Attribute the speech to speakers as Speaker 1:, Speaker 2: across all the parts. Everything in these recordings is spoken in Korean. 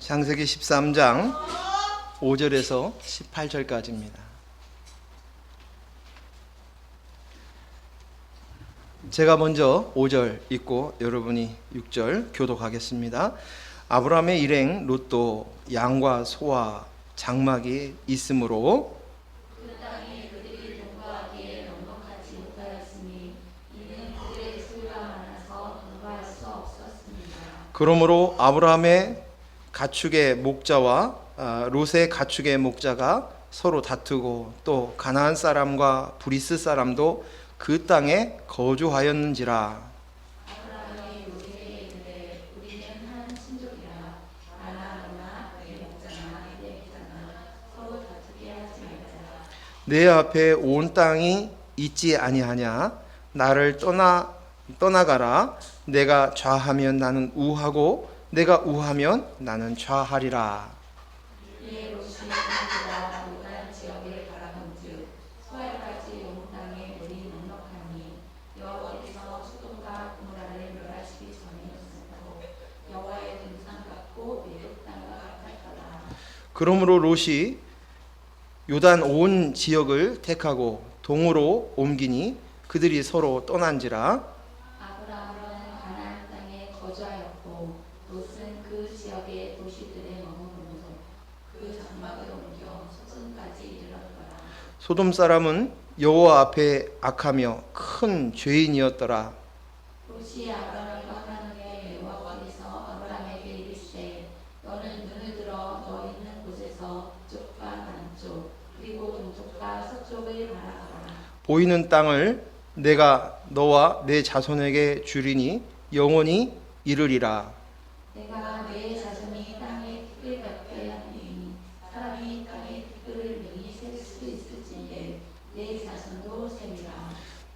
Speaker 1: 창세기 13장 5절에서 18절까지입니다. 제가 먼저 5절 읽고 여러분이 6절 교독하겠습니다. 아브라함의 일행 롯도 양과 소와 장막이 있으므로
Speaker 2: 그 땅에 그들이 동거하기에 넉넉하지 못하였으니 이는 그들의 수가 많아서 동거할 수 없었습니다.
Speaker 1: 그러므로 아브라함의 가축의 목자와 롯의 가축의 목자가 서로 다투고 또 가나안 사람과 브리스 사람도 그 땅에 거주하였는지라.
Speaker 2: 아브라함이 롯에게 이르되 우리는 한 친족이라 나나 너나 내 목자나 내 목자나 서로 다투게 하지 말자.
Speaker 1: 내 앞에 온 땅이 있지 아니하냐. 나를 떠나가라. 내가 좌하면 나는 우하고 내가 우하면 나는 좌하리라.
Speaker 2: 이에 롯이 그들과 요단 지역을 바라본즉 수알까지 온 땅에 물이 넉넉하니 여호와께서 소돔과 고모라를 멸하시기 전이었으므로 여호와의 등산 같고 매국 땅과 같았더라.
Speaker 1: 그러므로 롯이 요단 온 지역을 택하고 동으로 옮기니 그들이 서로 떠난지라.
Speaker 2: 아브라함은 가나안 땅에 거주하였고 롯은 그 지역의 도시들에 머무르면서 그 장막을 옮겨 소돔까지 이르렀더라.
Speaker 1: 소돔 사람은 여호와 앞에 악하며 큰 죄인이었더라.
Speaker 2: 롯이 아브라함과 화한 후에 여호와께서 아브라함에게 이르시되 너는 눈을 들어 너 있는 곳에서 북쪽과 남쪽 그리고 동쪽과 서쪽을 바라보라.
Speaker 1: 보이는 땅을 내가 너와 내 자손에게 주리니 영원히 이르리라.
Speaker 2: 내가 내 자손이 땅에 티끌 같게 하리니 사람이 땅에 티끌을 능히 셀 수 있을진데 내 자손도 셈이라.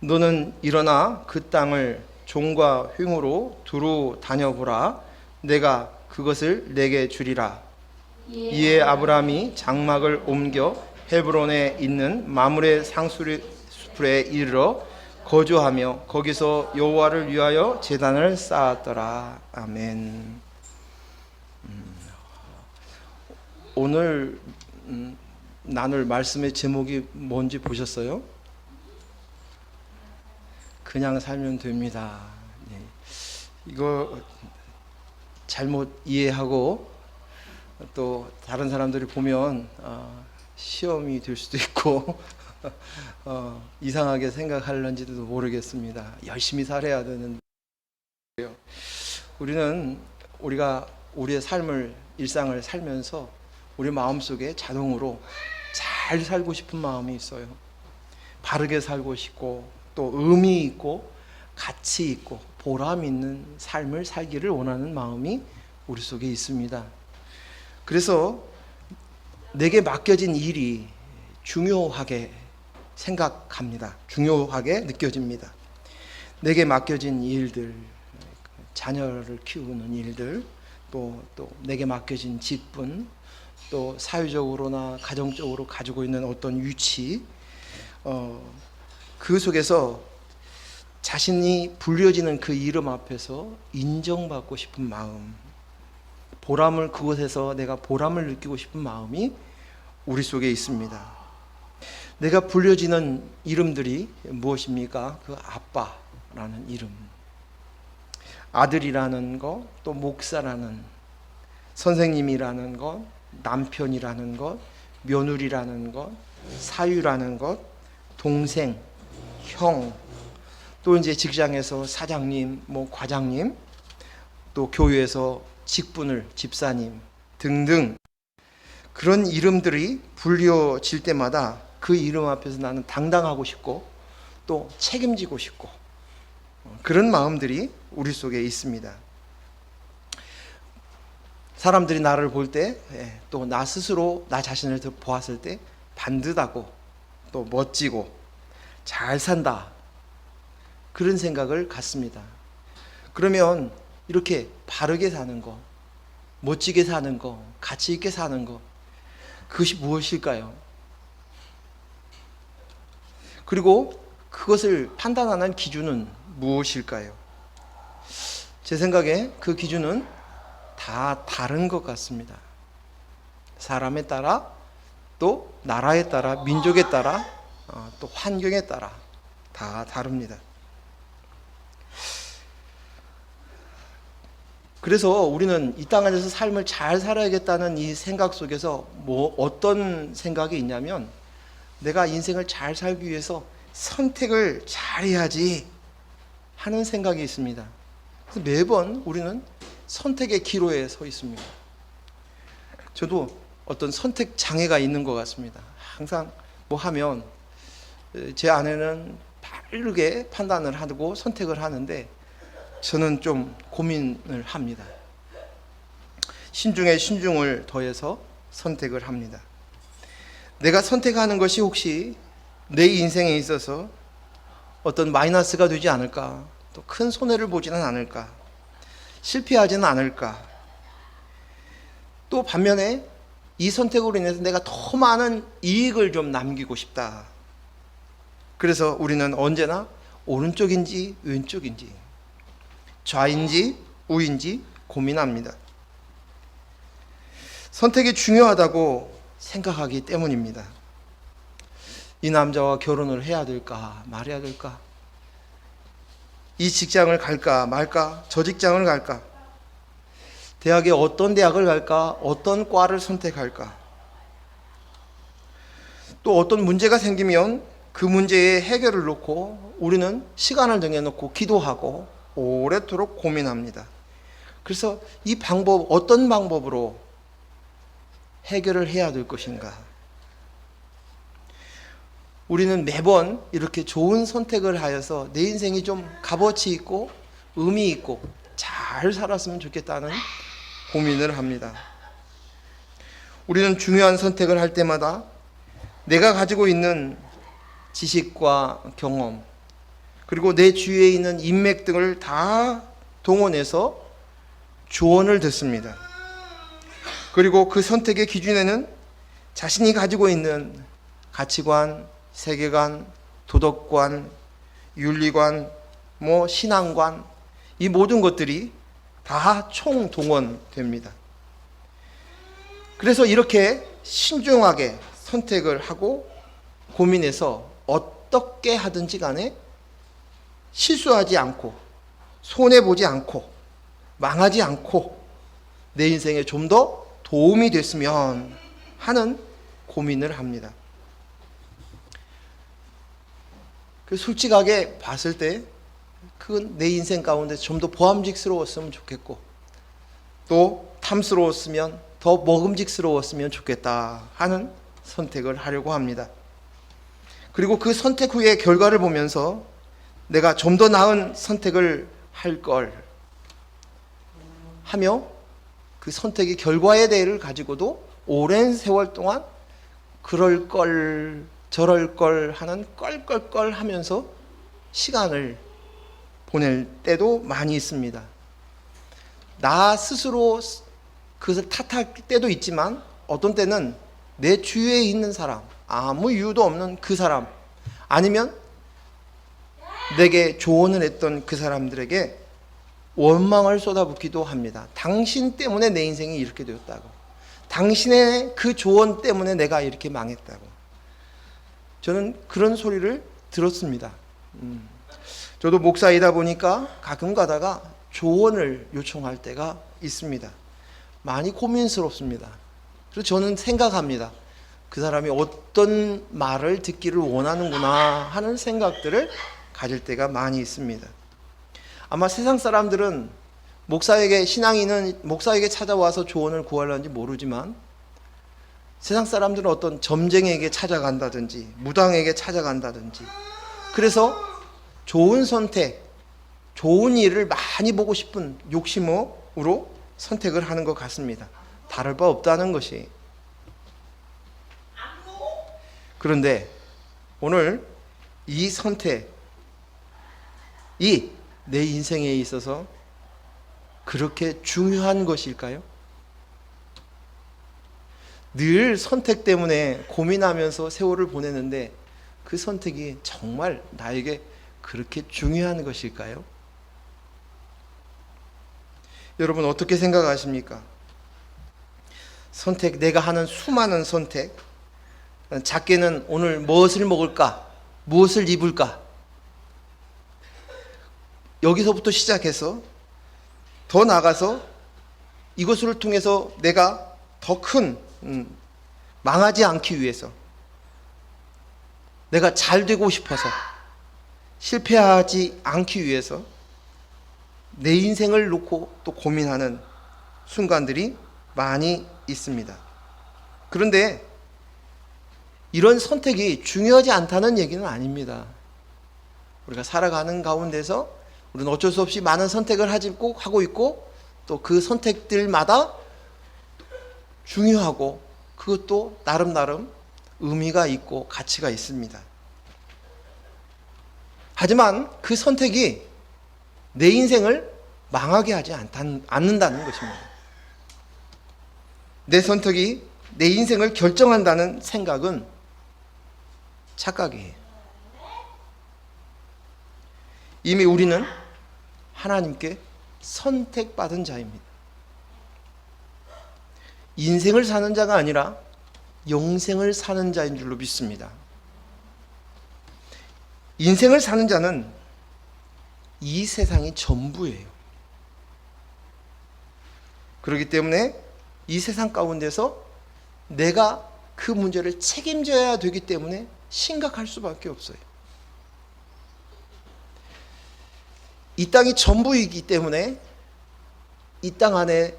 Speaker 1: 너는 일어나 그 땅을 종과 흉으로 두루 다녀보라. 내가 그것을 내게 주리라. 이에 아브라함이 장막을 옮겨 헤브론에 있는 마므레 상수풀에 이르러 거주하며 거기서 여호와를 위하여 제단을 쌓았더라. 아멘. 오늘 나눌 말씀의 제목이 뭔지 보셨어요? 그냥 살면 됩니다. 네. 이거 잘못 이해하고 또 다른 사람들이 보면 시험이 될 수도 있고 이상하게 생각할런지도 모르겠습니다. 열심히 살아야 되는 거예요. 우리가 우리의 삶을 일상을 살면서 우리 마음속에 자동으로 잘 살고 싶은 마음이 있어요. 바르게 살고 싶고 또 의미 있고 가치 있고 보람 있는 삶을 살기를 원하는 마음이 우리 속에 있습니다. 그래서 내게 맡겨진 일이 중요하게 생각합니다. 중요하게 느껴집니다. 내게 맡겨진 일들, 자녀를 키우는 일들, 또 내게 맡겨진 직분, 또 사회적으로나 가정적으로 가지고 있는 어떤 위치, 그 속에서 자신이 불려지는 그 이름 앞에서 인정받고 싶은 마음, 그곳에서 내가 보람을 느끼고 싶은 마음이 우리 속에 있습니다. 내가 불려지는 이름들이 무엇입니까? 그 아빠라는 이름, 아들이라는 것, 또 목사라는, 선생님이라는 것, 남편이라는 것, 며느리라는 것, 사유라는 것, 동생, 형, 또 이제 직장에서 사장님, 과장님, 또 교회에서 직분을 집사님 등등 그런 이름들이 불려질 때마다 그 이름 앞에서 나는 당당하고 싶고 또 책임지고 싶고 그런 마음들이 우리 속에 있습니다. 사람들이 나를 볼 때 또 나 스스로 나 자신을 보았을 때 반듯하고 또 멋지고 잘 산다 그런 생각을 갖습니다. 그러면 이렇게 바르게 사는 거, 멋지게 사는 거, 가치 있게 사는 거, 그것이 무엇일까요? 그리고 그것을 판단하는 기준은 무엇일까요? 제 생각에 그 기준은 다 다른 것 같습니다. 사람에 따라, 또 나라에 따라, 민족에 따라, 또 환경에 따라 다 다릅니다. 그래서 우리는 이 땅 안에서 삶을 잘 살아야겠다는 이 생각 속에서 어떤 생각이 있냐면, 내가 인생을 잘 살기 위해서 선택을 잘해야지 하는 생각이 있습니다. 그래서 매번 우리는 선택의 기로에 서 있습니다. 저도 어떤 선택 장애가 있는 것 같습니다. 항상 뭐 하면 제 아내는 빠르게 판단을 하고 선택을 하는데, 저는 좀 고민을 합니다. 신중에 신중을 더해서 선택을 합니다. 내가 선택하는 것이 혹시 내 인생에 있어서 어떤 마이너스가 되지 않을까, 또 큰 손해를 보지는 않을까, 실패하지는 않을까, 또 반면에 이 선택으로 인해서 내가 더 많은 이익을 좀 남기고 싶다. 그래서 우리는 언제나 오른쪽인지 왼쪽인지, 좌인지 우인지 고민합니다. 선택이 중요하다고 생각하기 때문입니다. 이 남자와 결혼을 해야 될까 말해야 될까, 이 직장을 갈까 말까, 저 직장을 갈까, 대학에 어떤 대학을 갈까, 어떤 과를 선택할까, 또 어떤 문제가 생기면 그 문제의 해결을 놓고 우리는 시간을 정해놓고 기도하고 오래도록 고민합니다. 그래서 이 방법, 어떤 방법으로 해결을 해야 될 것인가. 우리는 매번 이렇게 좋은 선택을 하여서 내 인생이 좀 값어치 있고 의미 있고 잘 살았으면 좋겠다는 고민을 합니다. 우리는 중요한 선택을 할 때마다 내가 가지고 있는 지식과 경험, 그리고 내 주위에 있는 인맥 등을 다 동원해서 조언을 듣습니다. 그리고 그 선택의 기준에는 자신이 가지고 있는 가치관, 세계관, 도덕관, 윤리관, 신앙관, 이 모든 것들이 다 총동원됩니다. 그래서 이렇게 신중하게 선택을 하고 고민해서 어떻게 하든지 간에 실수하지 않고 손해보지 않고 망하지 않고 내 인생에 좀 더 도움이 됐으면 하는 고민을 합니다. 솔직하게 봤을 때 그건 내 인생 가운데 좀 더 보암직스러웠으면 좋겠고, 또 탐스러웠으면 더 먹음직스러웠으면 좋겠다 하는 선택을 하려고 합니다. 그리고 그 선택 후의 결과를 보면서 내가 좀 더 나은 선택을 할 걸 하며, 그 선택의 결과에 대해를 가지고도 오랜 세월 동안 그럴 걸 저럴 걸 하는 껄껄껄 하면서 시간을 보낼 때도 많이 있습니다. 나 스스로 그것을 탓할 때도 있지만, 어떤 때는 내 주위에 있는 사람, 아무 이유도 없는 그 사람, 아니면 내게 조언을 했던 그 사람들에게 원망을 쏟아붓기도 합니다. 당신 때문에 내 인생이 이렇게 되었다고, 당신의 그 조언 때문에 내가 이렇게 망했다고. 저는 그런 소리를 들었습니다. 저도 목사이다 보니까 가끔 가다가 조언을 요청할 때가 있습니다. 많이 고민스럽습니다. 그래서 저는 생각합니다. 그 사람이 어떤 말을 듣기를 원하는구나 하는 생각들을 가질 때가 많이 있습니다. 아마 세상 사람들은 목사에게, 신앙이 있는 목사에게 찾아와서 조언을 구하려는지 모르지만, 세상 사람들은 어떤 점쟁이에게 찾아간다든지 무당에게 찾아간다든지, 그래서 좋은 선택, 좋은 일을 많이 보고 싶은 욕심으로 선택을 하는 것 같습니다. 다를 바 없다는 것이. 그런데 오늘 이 선택이 내 인생에 있어서 그렇게 중요한 것일까요? 늘 선택 때문에 고민하면서 세월을 보내는데 그 선택이 정말 나에게 그렇게 중요한 것일까요? 여러분 어떻게 생각하십니까? 선택, 내가 하는 수많은 선택, 작게는 오늘 무엇을 먹을까? 무엇을 입을까? 여기서부터 시작해서 더 나아가서 이것을 통해서 내가 더 큰 망하지 않기 위해서, 내가 잘 되고 싶어서, 실패하지 않기 위해서 내 인생을 놓고 또 고민하는 순간들이 많이 있습니다. 그런데 이런 선택이 중요하지 않다는 얘기는 아닙니다. 우리가 살아가는 가운데서 우리는 어쩔 수 없이 많은 선택을 하고 있고, 또 그 선택들마다 중요하고 그것도 나름 의미가 있고 가치가 있습니다. 하지만 그 선택이 내 인생을 망하게 하지 않는다는 것입니다. 내 선택이 내 인생을 결정한다는 생각은 착각이에요. 이미 우리는 하나님께 선택받은 자입니다. 인생을 사는 자가 아니라 영생을 사는 자인 줄로 믿습니다. 인생을 사는 자는 이 세상이 전부예요. 그렇기 때문에 이 세상 가운데서 내가 그 문제를 책임져야 되기 때문에 심각할 수밖에 없어요. 이 땅이 전부이기 때문에 이 땅 안에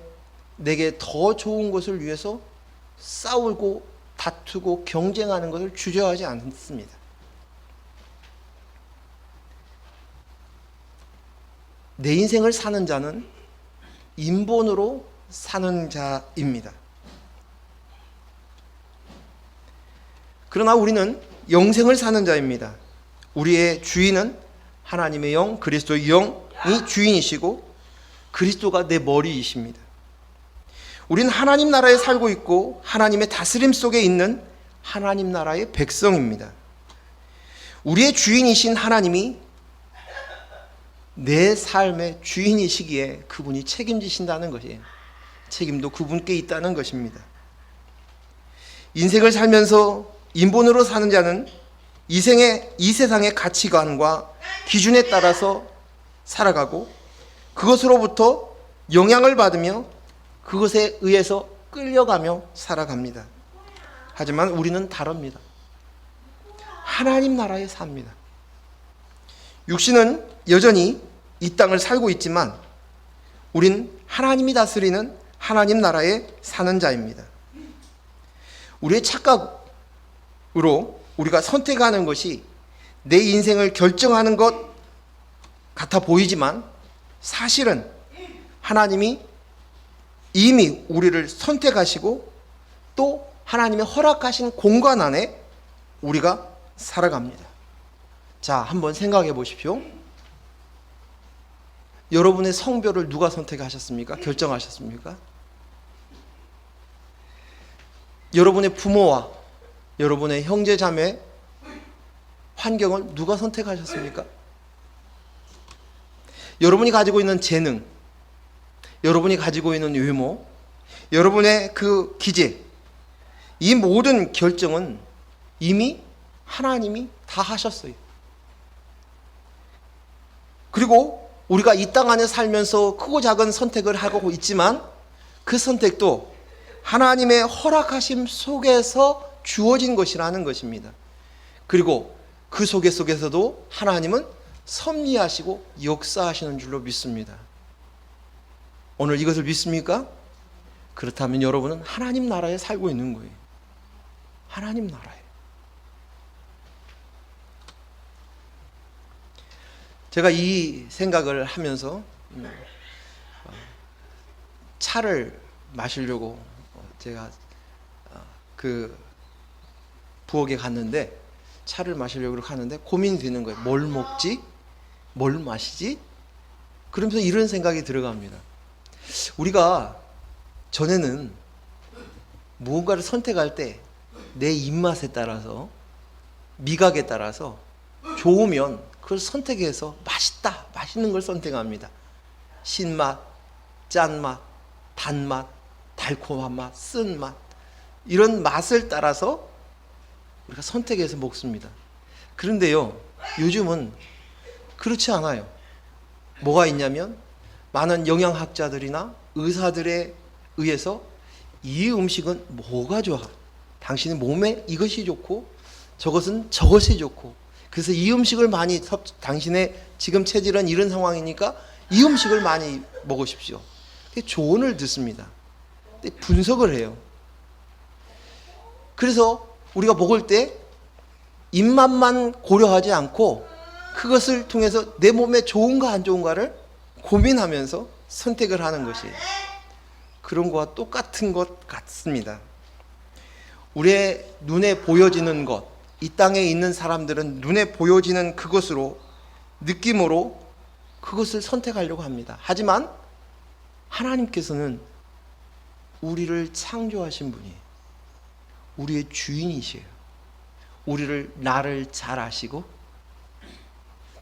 Speaker 1: 내게 더 좋은 것을 위해서 싸우고 다투고 경쟁하는 것을 주저하지 않습니다. 내 인생을 사는 자는 인본으로 사는 자입니다. 그러나 우리는 영생을 사는 자입니다. 우리의 주인은 하나님의 영, 그리스도의 영이 주인이시고 그리스도가 내 머리이십니다. 우리는 하나님 나라에 살고 있고 하나님의 다스림 속에 있는 하나님 나라의 백성입니다. 우리의 주인이신 하나님이 내 삶의 주인이시기에 그분이 책임지신다는 것이에요. 책임도 그분께 있다는 것입니다. 인생을 살면서 인본으로 사는 자는 이 세상의 가치관과 기준에 따라서 살아가고 그것으로부터 영향을 받으며 그것에 의해서 끌려가며 살아갑니다. 하지만 우리는 다릅니다. 하나님 나라에 삽니다. 육신은 여전히 이 땅을 살고 있지만 우린 하나님이 다스리는 하나님 나라에 사는 자입니다. 우리의 착각으로 우리가 선택하는 것이 내 인생을 결정하는 것 같아 보이지만 사실은 하나님이 이미 우리를 선택하시고 또 하나님의 허락하신 공간 안에 우리가 살아갑니다. 자, 한번 생각해 보십시오. 여러분의 성별을 누가 선택하셨습니까? 결정하셨습니까? 여러분의 부모와 여러분의 형제 자매 환경을 누가 선택하셨습니까? 여러분이 가지고 있는 재능, 여러분이 가지고 있는 외모, 여러분의 그 기재, 이 모든 결정은 이미 하나님이 다 하셨어요. 그리고 우리가 이 땅 안에 살면서 크고 작은 선택을 하고 있지만 그 선택도 하나님의 허락하심 속에서 주어진 것이라는 것입니다. 그리고 그 속에서도 하나님은 섭리하시고 역사하시는 줄로 믿습니다. 오늘 이것을 믿습니까? 그렇다면 여러분은 하나님 나라에 살고 있는 거예요. 하나님 나라에. 제가 이 생각을 하면서 차를 마시려고 제가 그 부엌에 갔는데 차를 마시려고 하는데 고민이 되는 거예요. 뭘 먹지? 뭘 마시지? 그러면서 이런 생각이 들어갑니다. 우리가 전에는 무언가를 선택할 때 내 입맛에 따라서 미각에 따라서 좋으면 그걸 선택해서 맛있다, 맛있는 걸 선택합니다. 신맛, 짠맛, 단맛, 달콤한 맛, 쓴맛, 이런 맛을 따라서 우리가 선택해서 먹습니다. 그런데요, 요즘은 그렇지 않아요. 뭐가 있냐면 많은 영양학자들이나 의사들에 의해서 이 음식은 뭐가 좋아, 당신의 몸에 이것이 좋고 저것은 저것이 좋고, 그래서 이 음식을 많이 당신의 지금 체질은 이런 상황이니까 이 음식을 많이 먹으십시오. 조언을 듣습니다. 분석을 해요. 그래서 우리가 먹을 때 입맛만 고려하지 않고 그것을 통해서 내 몸에 좋은가 안 좋은가를 고민하면서 선택을 하는 것이, 그런 것과 똑같은 것 같습니다. 우리의 눈에 보여지는 것, 이 땅에 있는 사람들은 눈에 보여지는 그것으로, 느낌으로 그것을 선택하려고 합니다. 하지만 하나님께서는 우리를 창조하신 분이 우리의 주인이시에요. 나를 잘 아시고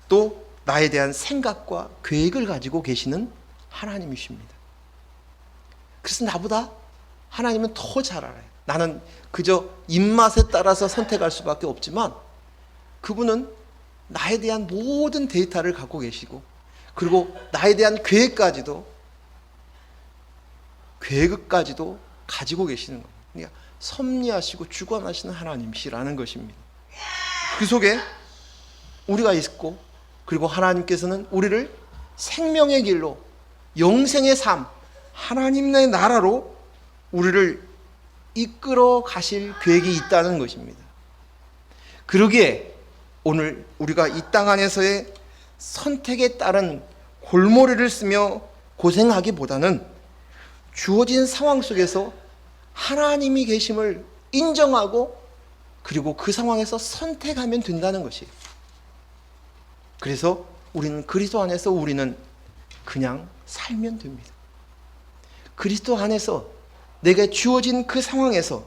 Speaker 1: 또 나에 대한 생각과 계획을 가지고 계시는 하나님이십니다. 그래서 나보다 하나님은 더 잘 알아요. 나는 그저 입맛에 따라서 선택할 수밖에 없지만 그분은 나에 대한 모든 데이터를 갖고 계시고, 그리고 나에 대한 계획까지도 가지고 계시는 겁니다. 그러니까 섭리하시고 주관하시는 하나님이시라는 것입니다. 그 속에 우리가 있고, 그리고 하나님께서는 우리를 생명의 길로, 영생의 삶, 하나님의 나라로 우리를 이끌어 가실 계획이 있다는 것입니다. 그러기에 오늘 우리가 이 땅 안에서의 선택에 따른 골머리를 쓰며 고생하기보다는 주어진 상황 속에서 하나님이 계심을 인정하고, 그리고 그 상황에서 선택하면 된다는 것이에요. 그래서 우리는 그리스도 안에서 우리는 그냥 살면 됩니다. 그리스도 안에서 내게 주어진 그 상황에서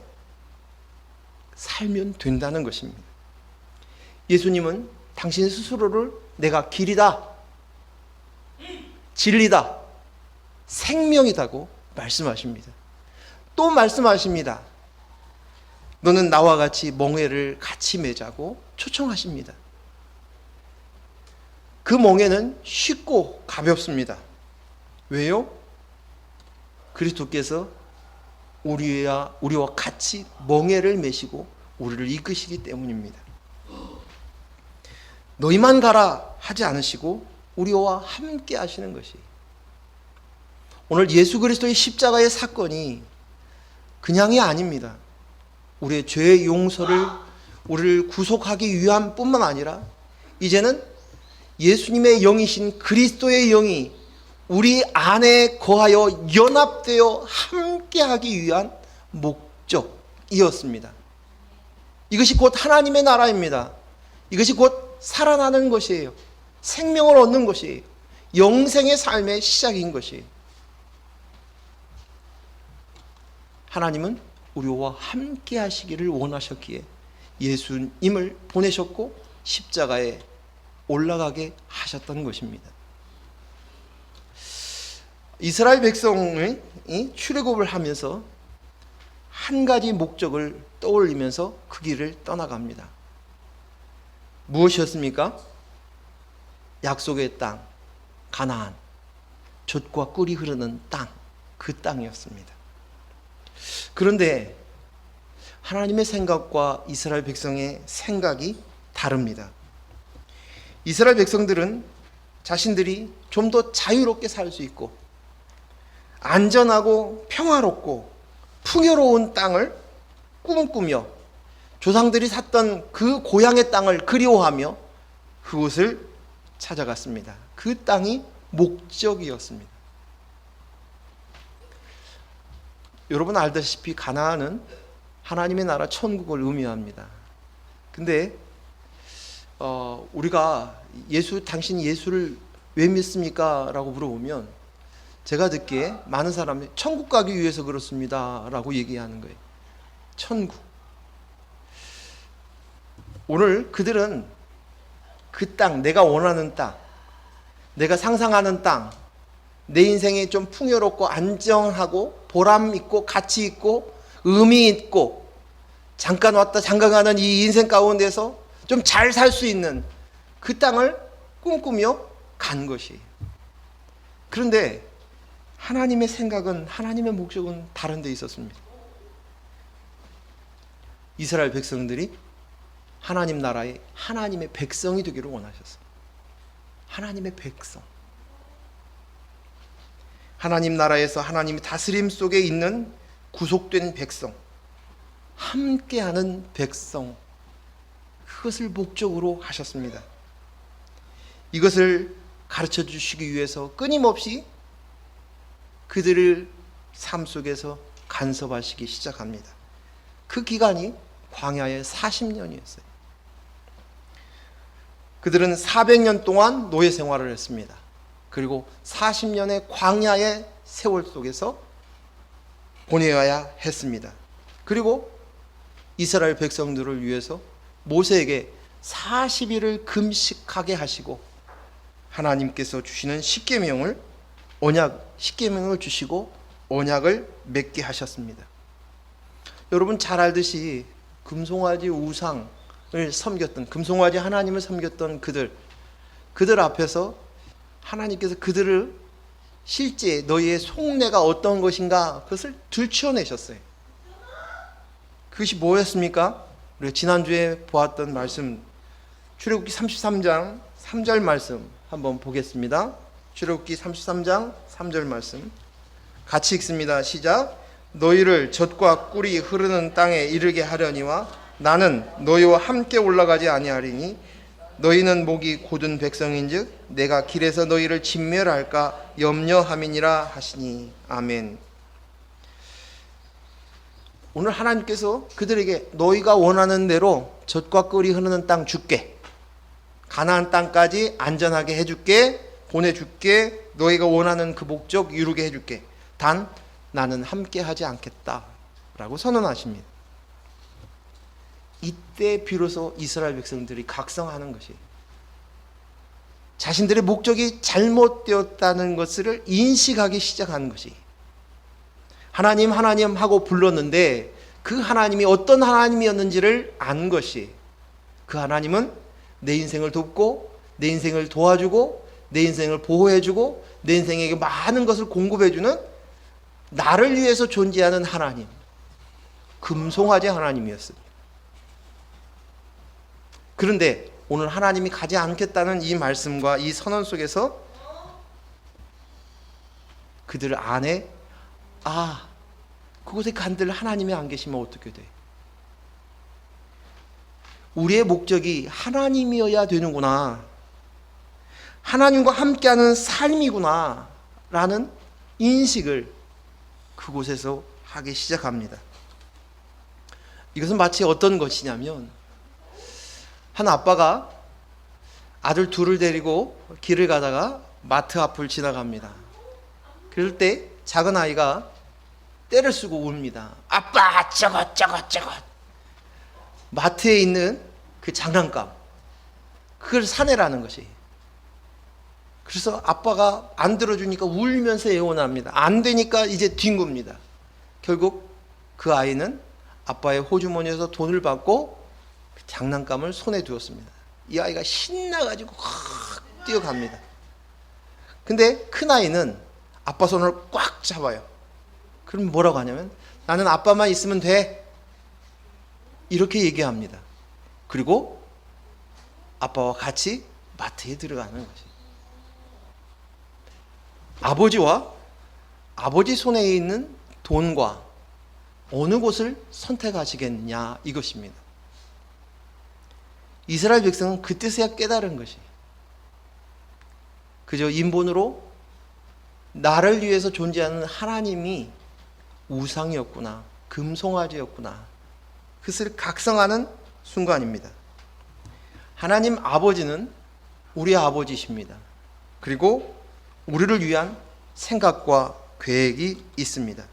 Speaker 1: 살면 된다는 것입니다. 예수님은 당신 스스로를 내가 길이다, 진리다, 생명이다고 말씀하십니다. 또 말씀하십니다. 너는 나와 같이 멍에를 같이 매자고 초청하십니다. 그 멍에는 쉽고 가볍습니다. 왜요? 그리스도께서 우리와 같이 멍에를 메시고 우리를 이끄시기 때문입니다. 너희만 가라 하지 않으시고 우리와 함께 하시는 것이, 오늘 예수 그리스도의 십자가의 사건이 그냥이 아닙니다. 우리의 죄의 용서를, 우리를 구속하기 위함 뿐만 아니라 이제는 예수님의 영이신 그리스도의 영이 우리 안에 거하여 연합되어 함께하기 위한 목적이었습니다. 이것이 곧 하나님의 나라입니다. 이것이 곧 살아나는 것이에요. 생명을 얻는 것이에요. 영생의 삶의 시작인 것이에요. 하나님은 우리와 함께 하시기를 원하셨기에 예수님을 보내셨고 십자가에 올라가게 하셨던 것입니다. 이스라엘 백성이 출애굽을 하면서 한 가지 목적을 떠올리면서 그 길을 떠나갑니다. 무엇이었습니까? 약속의 땅, 가나안, 젖과 꿀이 흐르는 땅, 그 땅이었습니다. 그런데 하나님의 생각과 이스라엘 백성의 생각이 다릅니다. 이스라엘 백성들은 자신들이 좀 더 자유롭게 살 수 있고 안전하고 평화롭고 풍요로운 땅을 꿈꾸며 조상들이 샀던 그 고향의 땅을 그리워하며 그곳을 찾아갔습니다. 그 땅이 목적이었습니다. 여러분 알다시피 가나안은 하나님의 나라 천국을 의미합니다. 근데 우리가 당신 예수를 왜 믿습니까? 라고 물어보면 제가 듣기에 많은 사람이 천국 가기 위해서 그렇습니다 라고 얘기하는 거예요. 천국. 오늘 그들은 그 땅, 내가 원하는 땅, 내가 상상하는 땅, 내 인생이 좀 풍요롭고 안정하고 보람 있고 가치 있고 의미 있고 잠깐 왔다 잠깐 가는 이 인생 가운데서 좀 잘 살 수 있는 그 땅을 꿈꾸며 간 것이에요. 그런데 하나님의 생각은, 하나님의 목적은 다른 데 있었습니다. 이스라엘 백성들이 하나님 나라의 하나님의 백성이 되기를 원하셨어요. 하나님의 백성. 하나님 나라에서 하나님의 다스림 속에 있는 구속된 백성, 함께하는 백성, 그것을 목적으로 하셨습니다. 이것을 가르쳐 주시기 위해서 끊임없이 그들을 삶 속에서 간섭하시기 시작합니다. 그 기간이 광야의 40년이었어요. 그들은 400년 동안 노예 생활을 했습니다. 그리고 40년의 광야의 세월 속에서 보내야 했습니다. 그리고 이스라엘 백성들을 위해서 모세에게 40일을 금식하게 하시고 하나님께서 주시는 십계명을 십계명을 주시고 언약을 맺게 하셨습니다. 여러분 잘 알듯이 금송아지 우상을 섬겼던, 금송아지 하나님을 섬겼던 그들 앞에서 하나님께서 그들을 실제 너희의 속내가 어떤 것인가 그것을 들추어내셨어요. 그것이 뭐였습니까? 우리가 지난주에 보았던 말씀, 출애굽기 33장 3절 말씀 한번 보겠습니다. 출애굽기 33장 3절 말씀 같이 읽습니다. 시작. 너희를 젖과 꿀이 흐르는 땅에 이르게 하려니와 나는 너희와 함께 올라가지 아니하리니 너희는 목이 곧은 백성인즉 내가 길에서 너희를 진멸할까 염려함이니라 하시니. 아멘. 오늘 하나님께서 그들에게 너희가 원하는 대로 젖과 꿀이 흐르는 땅 줄게, 가나안 땅까지 안전하게 해줄게, 보내줄게, 너희가 원하는 그 목적 이루게 해줄게. 단 나는 함께하지 않겠다라고 선언하십니다. 이때 비로소 이스라엘 백성들이 각성하는 것이, 자신들의 목적이 잘못되었다는 것을 인식하기 시작하는 것이, 하나님 하나님 하고 불렀는데 그 하나님이 어떤 하나님이었는지를 안 것이, 그 하나님은 내 인생을 돕고 내 인생을 도와주고 내 인생을 보호해주고 내 인생에게 많은 것을 공급해주는 나를 위해서 존재하는 하나님, 금송아지 하나님이었습니다. 그런데 오늘 하나님이 가지 않겠다는 이 말씀과 이 선언 속에서 그들 안에 그곳에 간들 하나님이 안 계시면 어떻게 돼? 우리의 목적이 하나님이어야 되는구나, 하나님과 함께하는 삶이구나 라는 인식을 그곳에서 하기 시작합니다. 이것은 마치 어떤 것이냐면, 한 아빠가 아들 둘을 데리고 길을 가다가 마트 앞을 지나갑니다. 그럴 때 작은 아이가 떼를 쓰고 웁니다. 아빠 저것. 마트에 있는 그 장난감, 그걸 사내라는 것이. 그래서 아빠가 안 들어주니까 울면서 애원합니다. 안 되니까 이제 뒹굽니다. 결국 그 아이는 아빠의 호주머니에서 돈을 받고 그 장난감을 손에 두었습니다. 이 아이가 신나가지고 확 뛰어갑니다. 근데 큰 아이는 아빠 손을 꽉 잡아요. 그럼 뭐라고 하냐면, 나는 아빠만 있으면 돼, 이렇게 얘기합니다. 그리고 아빠와 같이 마트에 들어가는 것이, 아버지와 아버지 손에 있는 돈과 어느 곳을 선택하시겠냐, 이것입니다. 이스라엘 백성은 그때서야 깨달은 것이, 그저 인본으로 나를 위해서 존재하는 하나님이 우상이었구나, 금송아지였구나, 그것을 각성하는 순간입니다. 하나님 아버지는 우리 아버지십니다. 그리고 우리를 위한 생각과 계획이 있습니다.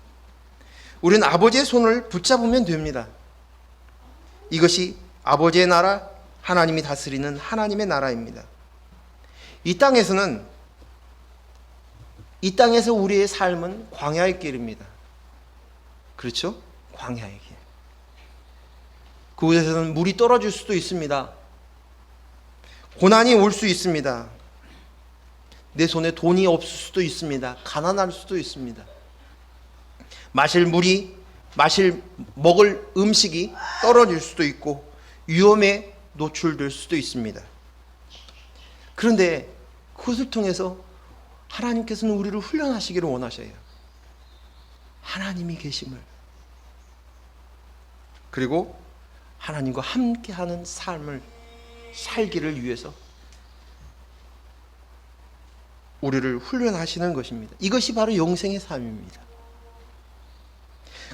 Speaker 1: 우리는 아버지의 손을 붙잡으면 됩니다. 이것이 아버지의 나라, 하나님이 다스리는 하나님의 나라입니다. 이 땅에서는 이 땅에서 우리의 삶은 광야의 길입니다. 그렇죠? 광야의 길. 그곳에서는 물이 떨어질 수도 있습니다. 고난이 올 수 있습니다. 내 손에 돈이 없을 수도 있습니다. 가난할 수도 있습니다. 먹을 음식이 떨어질 수도 있고 위험에 노출될 수도 있습니다. 그런데 그것을 통해서 하나님께서는 우리를 훈련하시기를 원하셔요. 하나님이 계심을. 그리고 하나님과 함께하는 삶을 살기를 위해서 우리를 훈련하시는 것입니다. 이것이 바로 영생의 삶입니다.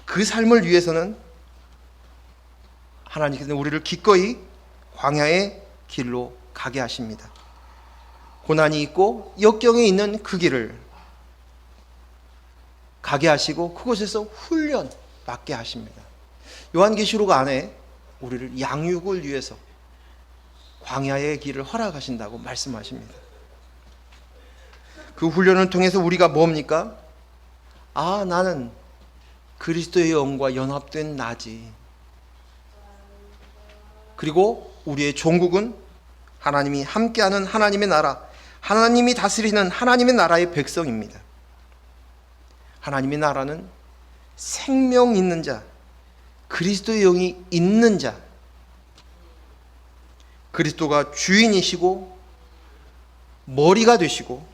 Speaker 1: 그 삶을 위해서는 하나님께서는 우리를 기꺼이 광야의 길로 가게 하십니다. 고난이 있고 역경에 있는 그 길을 가게 하시고 그곳에서 훈련 받게 하십니다. 요한계시록 안에 우리를 양육을 위해서 광야의 길을 허락하신다고 말씀하십니다. 그 훈련을 통해서 우리가 뭡니까? 아, 나는 그리스도의 영과 연합된 나지. 그리고 우리의 종국은 하나님이 함께하는 하나님의 나라, 하나님이 다스리는 하나님의 나라의 백성입니다. 하나님의 나라는 생명 있는 자, 그리스도의 영이 있는 자, 그리스도가 주인이시고 머리가 되시고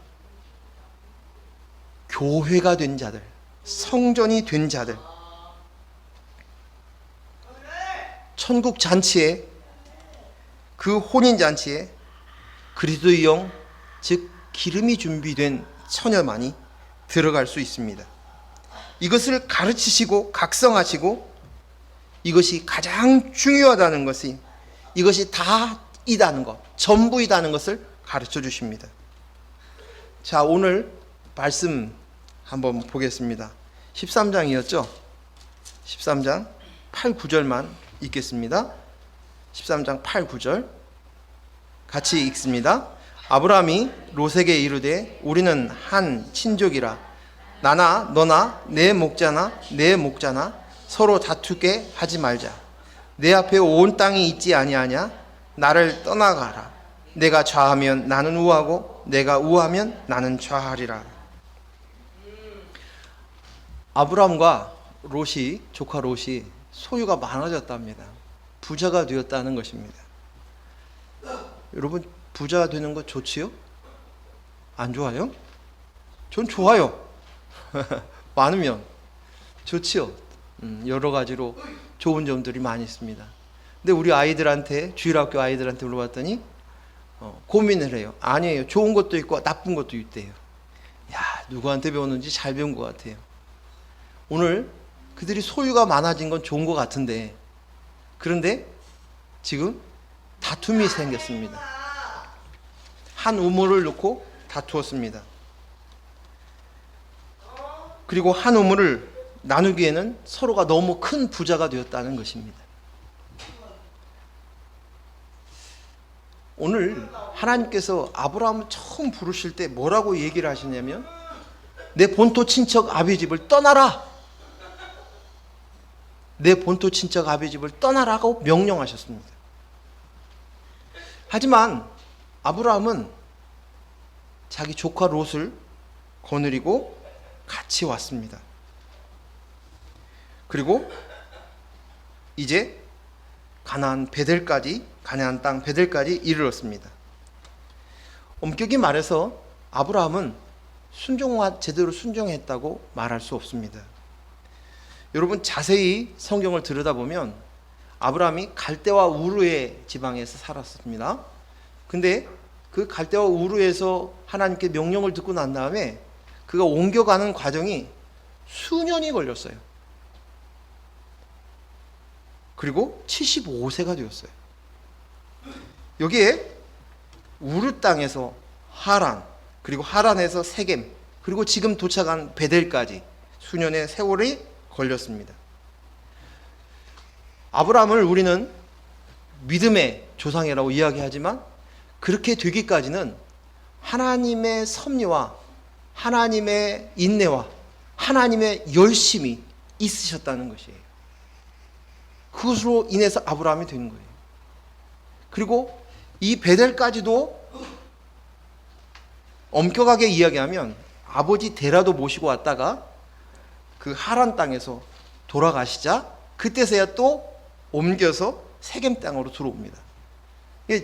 Speaker 1: 교회가 된 자들, 성전이 된 자들, 천국 잔치에, 그 혼인 잔치에 그리스도의 영, 즉 기름이 준비된 처녀만이 들어갈 수 있습니다. 이것을 가르치시고 각성하시고 이것이 가장 중요하다는 것이 이것이 다이다는 것, 전부이다는 것을 가르쳐 주십니다. 자, 오늘 말씀 한번 보겠습니다. 13장이었죠? 13장 8, 9절만 읽겠습니다. 13장 8, 9절 같이 읽습니다. 아브라함이 롯에게 이르되 우리는 한 친족이라 나나 너나 내 목자나 내 목자나 서로 다투게 하지 말자. 내 앞에 온 땅이 있지 아니하냐? 나를 떠나가라. 내가 좌하면 나는 우하고 내가 우하면 나는 좌하리라. 아브라함과 롯이, 조카 롯이 소유가 많아졌답니다. 부자가 되었다는 것입니다. 여러분, 부자가 되는 거 좋지요? 안 좋아요? 전 좋아요. 많으면 좋지요. 여러 가지로 좋은 점들이 많이 있습니다. 근데 우리 아이들한테, 주일학교 아이들한테 물어봤더니 고민을 해요. 아니에요. 좋은 것도 있고 나쁜 것도 있대요. 야, 누구한테 배웠는지 잘 배운 것 같아요. 오늘 그들이 소유가 많아진 건 좋은 것 같은데, 그런데 지금 다툼이 생겼습니다. 한 우물을 놓고 다투었습니다. 그리고 한 우물을 나누기에는 서로가 너무 큰 부자가 되었다는 것입니다. 오늘 하나님께서 아브라함을 처음 부르실 때 뭐라고 얘기를 하시냐면 내 본토 친척 아비 집을 떠나라. 내 본토 친척 아비 집을 떠나라고 명령하셨습니다. 하지만 아브라함은 자기 조카 롯을 거느리고 같이 왔습니다. 그리고 이제 가나안 땅 베델까지 이르렀습니다. 엄격히 말해서 아브라함은 제대로 순종했다고 말할 수 없습니다. 여러분, 자세히 성경을 들여다보면 아브라함이 갈대와 우르의 지방에서 살았습니다. 근데 그 갈대와 우르에서 하나님께 명령을 듣고 난 다음에 그가 옮겨가는 과정이 수년이 걸렸어요. 그리고 75세가 되었어요. 여기에 우르 땅에서 하란, 그리고 하란에서 세겜, 그리고 지금 도착한 베델까지 수년의 세월이 걸렸습니다. 아브라함을 우리는 믿음의 조상이라고 이야기하지만 그렇게 되기까지는 하나님의 섭리와 하나님의 인내와 하나님의 열심이 있으셨다는 것이에요. 그것으로 인해서 아브라함이 된 거예요. 그리고 이 베델까지도 엄격하게 이야기하면 아버지 데라도 모시고 왔다가 그 하란 땅에서 돌아가시자 그때서야 또 옮겨서 세겜 땅으로 들어옵니다.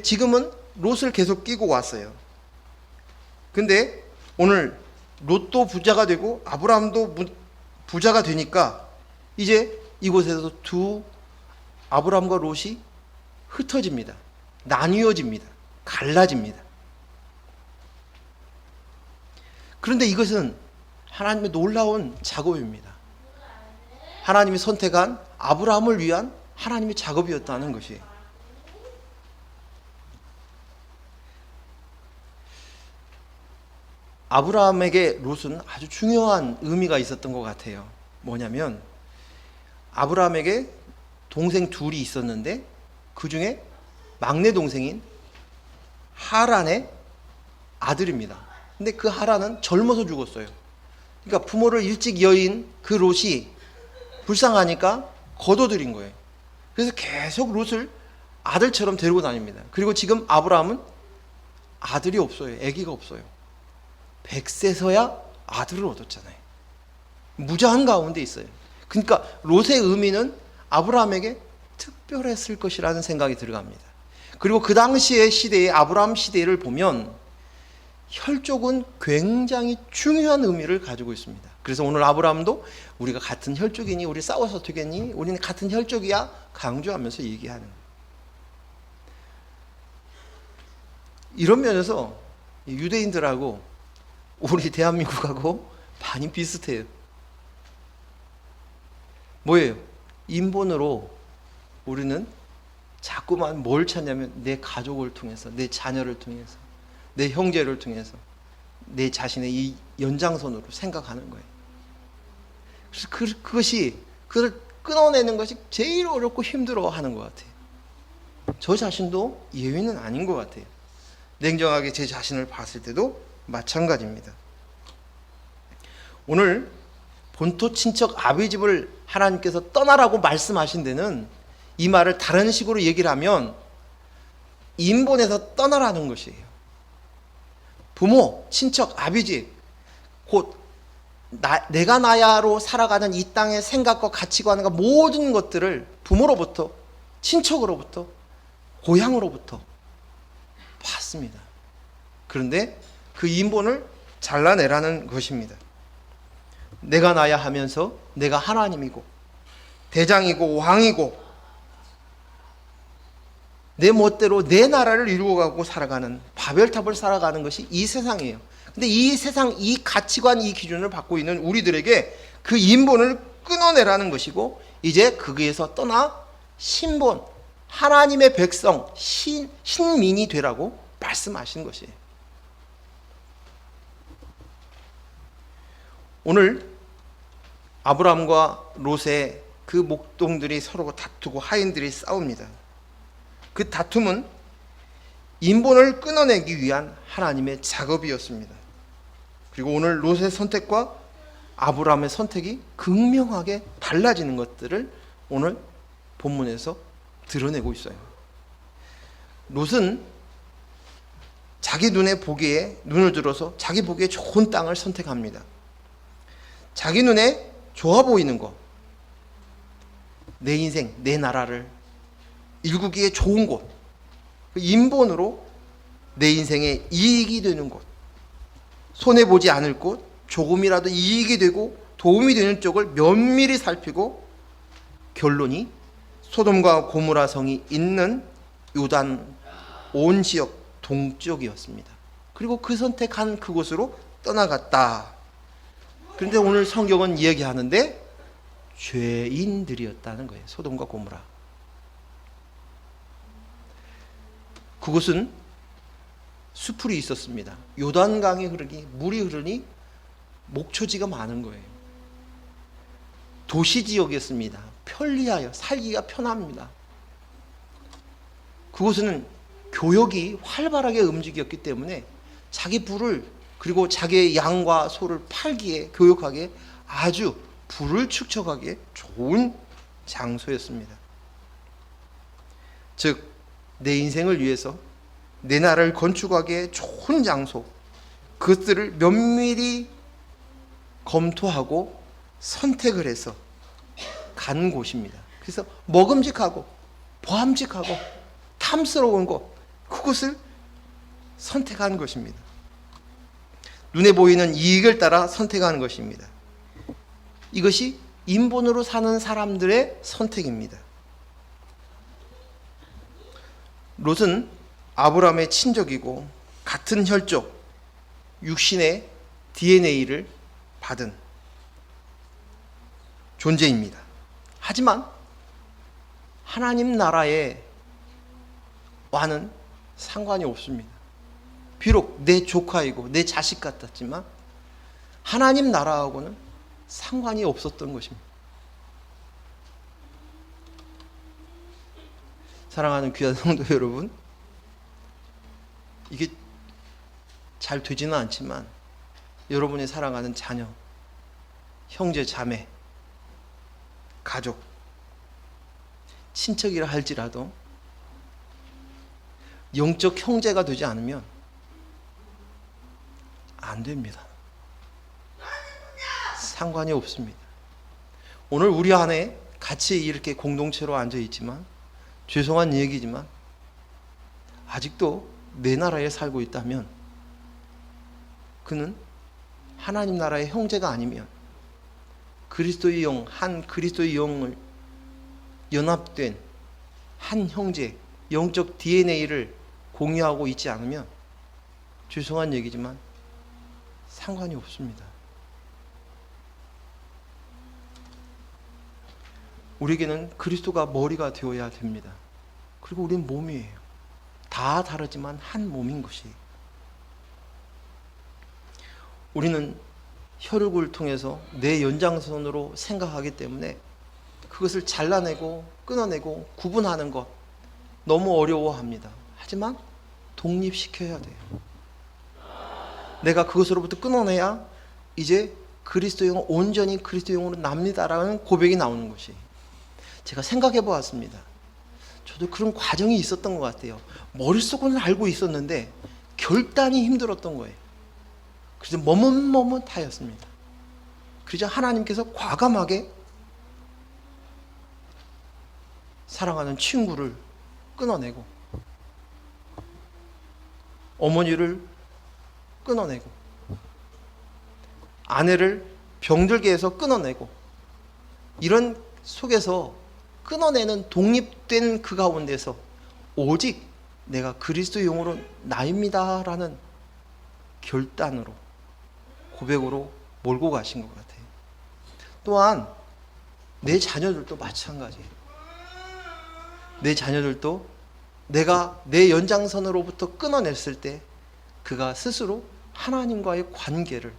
Speaker 1: 지금은 롯을 계속 끼고 왔어요. 근데 오늘 롯도 부자가 되고 아브라함도 부자가 되니까 이제 이곳에서 아브라함과 롯이 흩어집니다. 나뉘어집니다. 갈라집니다. 그런데 이것은 하나님의 놀라운 작업입니다. 하나님이 선택한 아브라함을 위한 하나님의 작업이었다는 것이에요. 아브라함에게 롯은 아주 중요한 의미가 있었던 것 같아요. 뭐냐면 아브라함에게 동생 둘이 있었는데 그 중에 막내 동생인 하란의 아들입니다. 근데 그 하란은 젊어서 죽었어요. 그러니까 부모를 일찍 여인 그 롯이 불쌍하니까 거둬들인 거예요. 그래서 계속 롯을 아들처럼 데리고 다닙니다. 그리고 지금 아브라함은 아들이 없어요. 아기가 없어요. 100세서야 아들을 얻었잖아요. 무자한 가운데 있어요. 그러니까 롯의 의미는 아브라함에게 특별했을 것이라는 생각이 들어갑니다. 그리고 그 당시의 시대의 아브라함 시대를 보면 혈족은 굉장히 중요한 의미를 가지고 있습니다. 그래서 오늘 아브라함도 우리가 같은 혈족이니 우리 싸워서 되겠니? 우리는 같은 혈족이야 강조하면서 얘기하는 거예요. 이런 면에서 유대인들하고 우리 대한민국하고 많이 비슷해요. 뭐예요? 인본으로 우리는 자꾸만 뭘 찾냐면 내 가족을 통해서, 내 자녀를 통해서, 내 형제를 통해서 내 자신의 이 연장선으로 생각하는 거예요. 그래서 그것을 끊어내는 것이 제일 어렵고 힘들어하는 것 같아요. 저 자신도 예외는 아닌 것 같아요. 냉정하게 제 자신을 봤을 때도 마찬가지입니다. 오늘 본토 친척 아비 집을 하나님께서 떠나라고 말씀하신 데는 이 말을 다른 식으로 얘기를 하면 인본에서 떠나라는 것이에요. 부모, 친척, 아비 집, 곧 내가 나야로 살아가는 이 땅의 생각과 가치관과 모든 것들을 부모로부터, 친척으로부터, 고향으로부터 받습니다. 그런데 그 인본을 잘라내라는 것입니다. 내가 나야 하면서 내가 하나님이고 대장이고 왕이고 내 멋대로 내 나라를 이루어가고 살아가는 바벨탑을 살아가는 것이 이 세상이에요. 근데 이 세상, 이 가치관, 이 기준을 받고 있는 우리들에게 그 인본을 끊어내라는 것이고 이제 거기에서 떠나 신본, 하나님의 백성, 신민이 되라고 말씀하신 것이에요. 오늘 아브라함과 롯의 그 목동들이 서로 다투고 하인들이 싸웁니다. 그 다툼은 인본을 끊어내기 위한 하나님의 작업이었습니다. 그리고 오늘 롯의 선택과 아브라함의 선택이 극명하게 달라지는 것들을 오늘 본문에서 드러내고 있어요. 롯은 자기 눈에 보기에 눈을 들어서 자기 보기에 좋은 땅을 선택합니다. 자기 눈에 좋아 보이는 것, 내 인생, 내 나라를 일구기에 좋은 곳, 인본으로 내 인생에 이익이 되는 곳, 손해보지 않을 곳, 조금이라도 이익이 되고 도움이 되는 쪽을 면밀히 살피고 결론이 소돔과 고모라 성이 있는 요단 온 지역 동쪽이었습니다. 그리고 그 선택한 그곳으로 떠나갔다. 그런데 오늘 성경은 이야기하는데 죄인들이었다는 거예요. 소돔과 고모라. 그곳은 수풀이 있었습니다. 요단강이 흐르니 물이 흐르니 목초지가 많은 거예요. 도시지역이었습니다. 편리하여 살기가 편합니다. 그곳은 교역이 활발하게 움직였기 때문에 자기 부를 그리고 자기의 양과 소를 팔기에, 교육하기에 아주 부를 축적하기에 좋은 장소였습니다. 즉, 내 인생을 위해서 내 나라를 건축하기에 좋은 장소, 그것들을 면밀히 검토하고 선택을 해서 간 곳입니다. 그래서 먹음직하고 보암직하고 탐스러운 곳, 그곳을 선택한 것입니다. 눈에 보이는 이익을 따라 선택하는 것입니다. 이것이 인본으로 사는 사람들의 선택입니다. 롯은 아브라함의 친족이고 같은 혈족, 육신의 DNA를 받은 존재입니다. 하지만 하나님 나라에 와는 상관이 없습니다. 비록 내 조카이고 내 자식 같았지만 하나님 나라하고는 상관이 없었던 것입니다. 사랑하는 귀한 성도 여러분, 이게 잘 되지는 않지만 여러분이 사랑하는 자녀, 형제, 자매, 가족, 친척이라 할지라도 영적 형제가 되지 않으면 안 됩니다. 상관이 없습니다. 오늘 우리 안에 같이 이렇게 공동체로 앉아 있지만, 죄송한 얘기지만 아직도 내 나라에 살고 있다면 그는 하나님 나라의 형제가 아니면 그리스도의 영, 한 그리스도의 영을 연합된 한 형제, 영적 DNA를 공유하고 있지 않으면 죄송한 얘기지만 상관이 없습니다. 우리에게는 그리스도가 머리가 되어야 됩니다. 그리고 우리는 몸이에요. 다 다르지만 한 몸인 것이. 우리는 혈육을 통해서 내 연장선으로 생각하기 때문에 그것을 잘라내고 끊어내고 구분하는 것 너무 어려워합니다. 하지만 독립시켜야 돼요. 내가 그것으로부터 끊어내야 이제 그리스도용, 온전히 그리스도용으로 납니다라는 고백이 나오는 것이. 제가 생각해 보았습니다. 저도 그런 과정이 있었던 것 같아요. 머릿속은 알고 있었는데 결단이 힘들었던 거예요. 그래서 머뭇머뭇하였습니다. 그러자 하나님께서 과감하게 사랑하는 친구를 끊어내고 어머니를 끊어내고 아내를 병들게 해서 끊어내고, 이런 속에서 끊어내는 독립된 그 가운데서 오직 내가 그리스도의 영으로 나입니다라는 결단으로, 고백으로 몰고 가신 것 같아요. 또한 내 자녀들도 마찬가지예요. 내 자녀들도 내가 내 연장선으로부터 끊어냈을 때 그가 스스로 하나님과의 관계를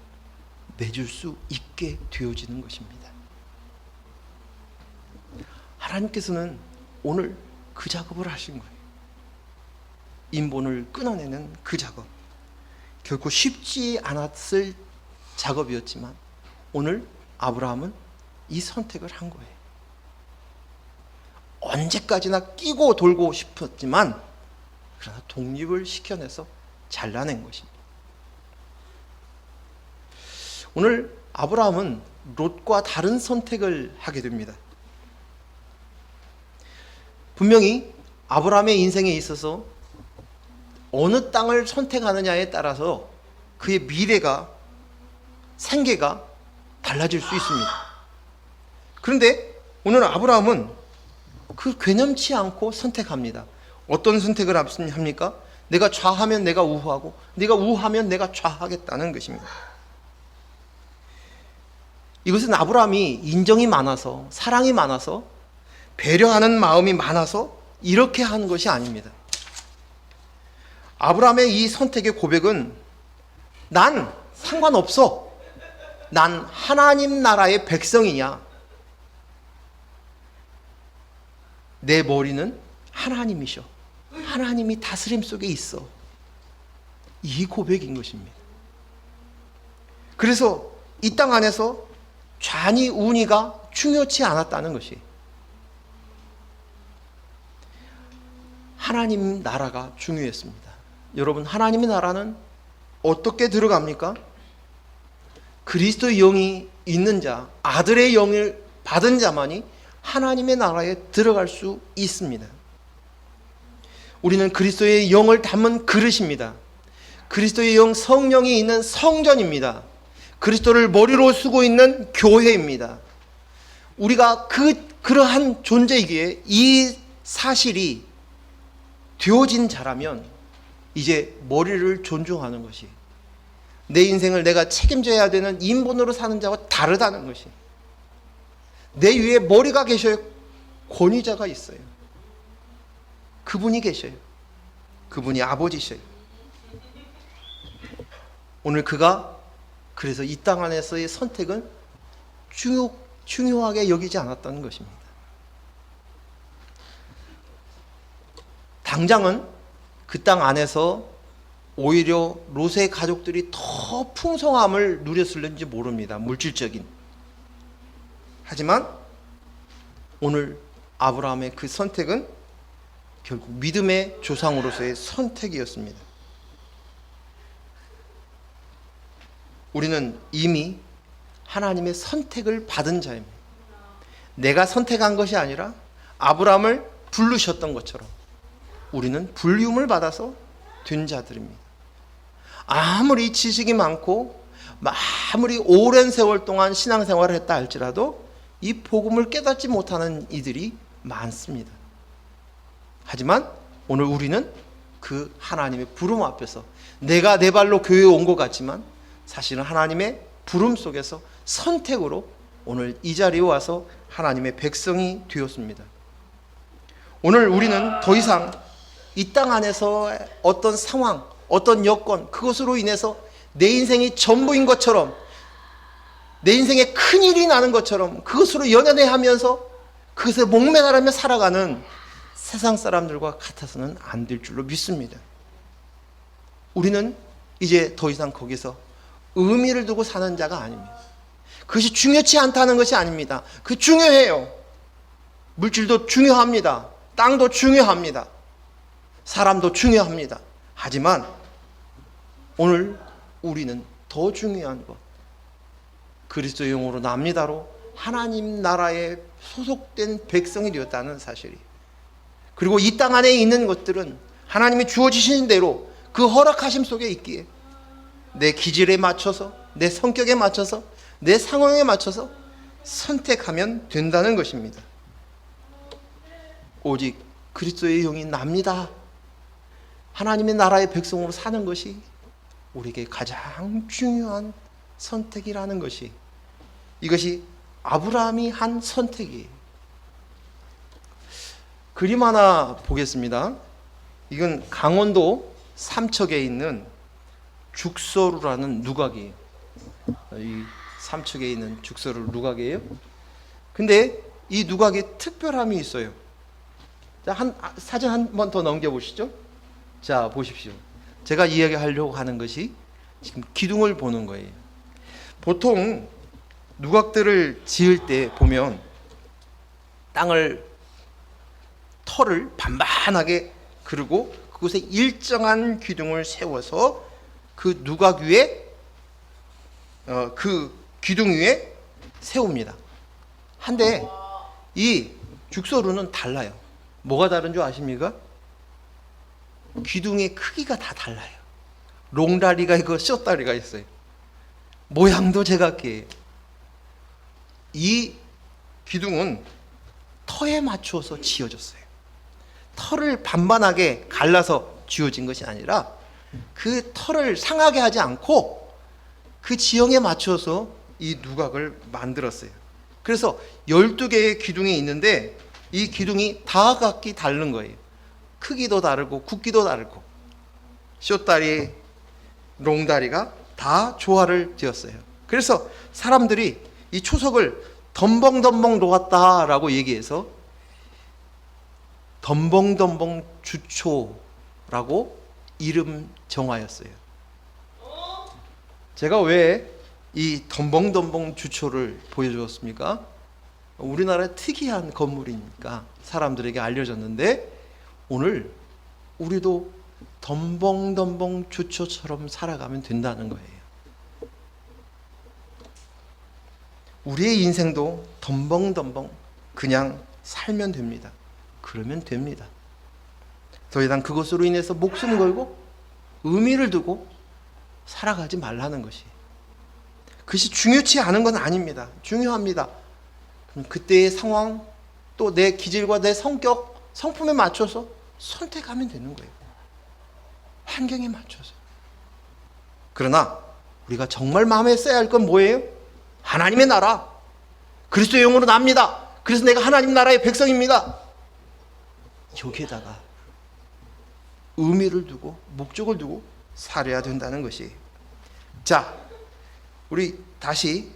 Speaker 1: 맺을 수 있게 되어지는 것입니다. 하나님께서는 오늘 그 작업을 하신 거예요. 인본을 끊어내는 그 작업. 결코 쉽지 않았을 작업이었지만 오늘 아브라함은 이 선택을 한 거예요. 언제까지나 끼고 돌고 싶었지만 그러나 독립을 시켜내서 잘라낸 것입니다. 오늘 아브라함은 롯과 다른 선택을 하게 됩니다. 분명히 아브라함의 인생에 있어서 어느 땅을 선택하느냐에 따라서 그의 미래가, 생계가 달라질 수 있습니다. 그런데 오늘 아브라함은 그 괴념치 않고 선택합니다. 어떤 선택을 합니까? 내가 좌하면 내가 우하고 내가 우하면 내가 좌하겠다는 것입니다. 이것은 아브라함이 인정이 많아서, 사랑이 많아서, 배려하는 마음이 많아서 이렇게 한 것이 아닙니다. 아브라함의 이 선택의 고백은 난 상관없어. 난 하나님 나라의 백성이냐. 내 머리는 하나님이셔. 하나님이 다스림 속에 있어. 이 고백인 것입니다. 그래서 이 땅 안에서 좌니 우니가 중요치 않았다는 것이, 하나님 나라가 중요했습니다. 여러분, 하나님의 나라는 어떻게 들어갑니까? 그리스도의 영이 있는 자, 아들의 영을 받은 자만이 하나님의 나라에 들어갈 수 있습니다. 우리는 그리스도의 영을 담은 그릇입니다. 그리스도의 영, 성령이 있는 성전입니다. 그리스도를 머리로 쓰고 있는 교회입니다. 우리가 그러한 존재이기에 이 사실이 되어진 자라면 이제 머리를 존중하는 것이, 내 인생을 내가 책임져야 되는 인본으로 사는 자와 다르다는 것이, 내 위에 머리가 계셔요. 권위자가 있어요. 그분이 계셔요. 그분이 아버지셔요. 오늘 그가 그래서 이 땅 안에서의 선택은 중요하게 여기지 않았다는 것입니다. 당장은 그 땅 안에서 오히려 롯의 가족들이 더 풍성함을 누렸을는지 모릅니다. 물질적인. 하지만 오늘 아브라함의 그 선택은 결국 믿음의 조상으로서의 선택이었습니다. 우리는 이미 하나님의 선택을 받은 자입니다. 내가 선택한 것이 아니라 아브라함을 부르셨던 것처럼 우리는 불리움을 받아서 된 자들입니다. 아무리 지식이 많고 아무리 오랜 세월 동안 신앙생활을 했다 할지라도 이 복음을 깨닫지 못하는 이들이 많습니다. 하지만 오늘 우리는 그 하나님의 부름 앞에서, 내가 내 발로 교회에 온 것 같지만 사실은 하나님의 부름 속에서 선택으로 오늘 이 자리에 와서 하나님의 백성이 되었습니다. 오늘 우리는 더 이상 이 땅 안에서 어떤 상황, 어떤 여건, 그것으로 인해서 내 인생이 전부인 것처럼, 내 인생에 큰일이 나는 것처럼 그것으로 연연해하면서 그것에 목매달으며 살아가는 세상 사람들과 같아서는 안 될 줄로 믿습니다. 우리는 이제 더 이상 거기서 의미를 두고 사는 자가 아닙니다. 그것이 중요치 않다는 것이 아닙니다. 그 중요해요. 물질도 중요합니다. 땅도 중요합니다. 사람도 중요합니다. 하지만 오늘 우리는 더 중요한 것, 그리스도의 영으로 납니다로 하나님 나라에 소속된 백성이 되었다는 사실이, 그리고 이 땅 안에 있는 것들은 하나님이 주어지신 대로 그 허락하심 속에 있기에 내 기질에 맞춰서, 내 성격에 맞춰서, 내 상황에 맞춰서 선택하면 된다는 것입니다. 오직 그리스도의 영이 납니다, 하나님의 나라의 백성으로 사는 것이 우리에게 가장 중요한 선택이라는 것이, 이것이 아브라함이 한 선택이에요. 그림 하나 보겠습니다. 이건 강원도 삼척에 있는 죽서루라는 누각이에요. 이 삼척에 있는 죽서루 누각이에요. 근데 이 누각에 특별함이 있어요. 사진 한 번 더 넘겨보시죠. 자, 보십시오. 제가 이야기하려고 하는 것이 지금 기둥을 보는 거예요. 보통 누각들을 지을 때 보면 털을 반반하게 그리고 그곳에 일정한 기둥을 세워서 그 누각 위에, 그 기둥 위에 세웁니다. 한데 이 죽서루는 달라요. 뭐가 다른 줄 아십니까? 기둥의 크기가 다 달라요. 롱다리가 있고 숏다리가 있어요. 모양도 제각기예요. 이 기둥은 터에 맞추어서 지어졌어요. 털을 반반하게 갈라서 지어진 것이 아니라 그 털을 상하게 하지 않고 그 지형에 맞춰서 이 누각을 만들었어요. 그래서 12개의 기둥이 있는데 이 기둥이 다 각기 다른 거예요. 크기도 다르고 굵기도 다르고 숏다리, 롱다리가 다 조화를 지었어요. 그래서 사람들이 이 초석을 덤벙덤벙 놓았다라고 얘기해서 덤벙덤벙 주초라고 이름 정하였어요. 제가 왜 이 덤벙덤벙 주초를 보여주었습니까? 우리나라의 특이한 건물이니까 사람들에게 알려졌는데 오늘 우리도 덤벙덤벙 주초처럼 살아가면 된다는 거예요. 우리의 인생도 덤벙덤벙 그냥 살면 됩니다. 그러면 됩니다. 더 이상 그것으로 인해서 목숨 걸고 의미를 두고 살아가지 말라는 것이. 그것이 중요치 않은 건 아닙니다. 중요합니다. 그럼 그때의 상황 또 내 기질과 내 성격, 성품에 맞춰서 선택하면 되는 거예요. 환경에 맞춰서. 그러나 우리가 정말 마음에 써야 할 건 뭐예요? 하나님의 나라. 그리스도의 영으로 납니다. 그래서 내가 하나님 나라의 백성입니다. 여기에다가 의미를 두고 목적을 두고 살아야 된다는 것이. 자, 우리 다시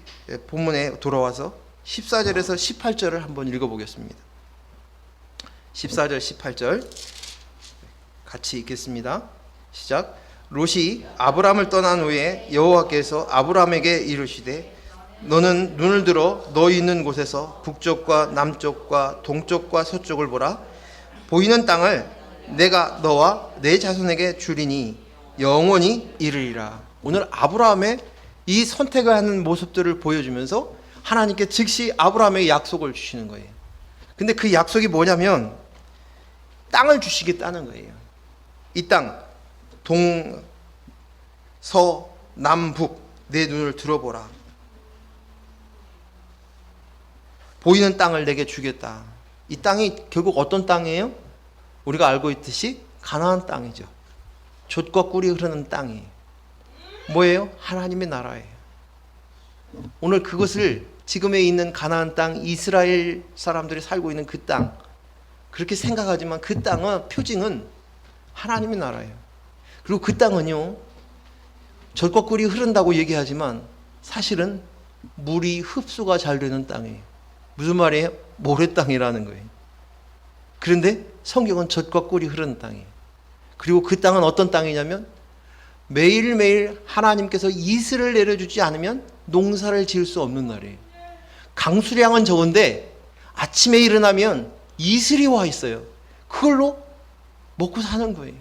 Speaker 1: 본문에 돌아와서 14절에서 18절을 한번 읽어보겠습니다. 14절 18절 같이 읽겠습니다. 시작. 롯이 아브람을 떠난 후에 여호와께서 아브람에게 이르시되 너는 눈을 들어 너 있는 곳에서 북쪽과 남쪽과 동쪽과 서쪽을 보라. 보이는 땅을 내가 너와 내 자손에게 주리니 영원히 이르리라. 오늘 아브라함의 이 선택을 하는 모습들을 보여주면서 하나님께 즉시 아브라함에게 약속을 주시는 거예요. 근데 그 약속이 뭐냐면 땅을 주시겠다는 거예요. 이 땅 동, 서, 남, 북 내 눈을 들어보라. 보이는 땅을 내게 주겠다. 이 땅이 결국 어떤 땅이에요? 우리가 알고 있듯이 가나안 땅이죠. 젖과 꿀이 흐르는 땅이 뭐예요? 하나님의 나라예요. 오늘 그것을 지금에 있는 가나안 땅, 이스라엘 사람들이 살고 있는 그 땅, 그렇게 생각하지만 그 땅은 표징은 하나님의 나라예요. 그리고 그 땅은요, 젖과 꿀이 흐른다고 얘기하지만 사실은 물이 흡수가 잘 되는 땅이에요. 무슨 말이에요? 모래 땅이라는 거예요. 그런데 성경은 젖과 꿀이 흐르는 땅이에요. 그리고 그 땅은 어떤 땅이냐면 매일매일 하나님께서 이슬을 내려주지 않으면 농사를 지을 수 없는 날이에요. 강수량은 적은데 아침에 일어나면 이슬이 와 있어요. 그걸로 먹고 사는 거예요.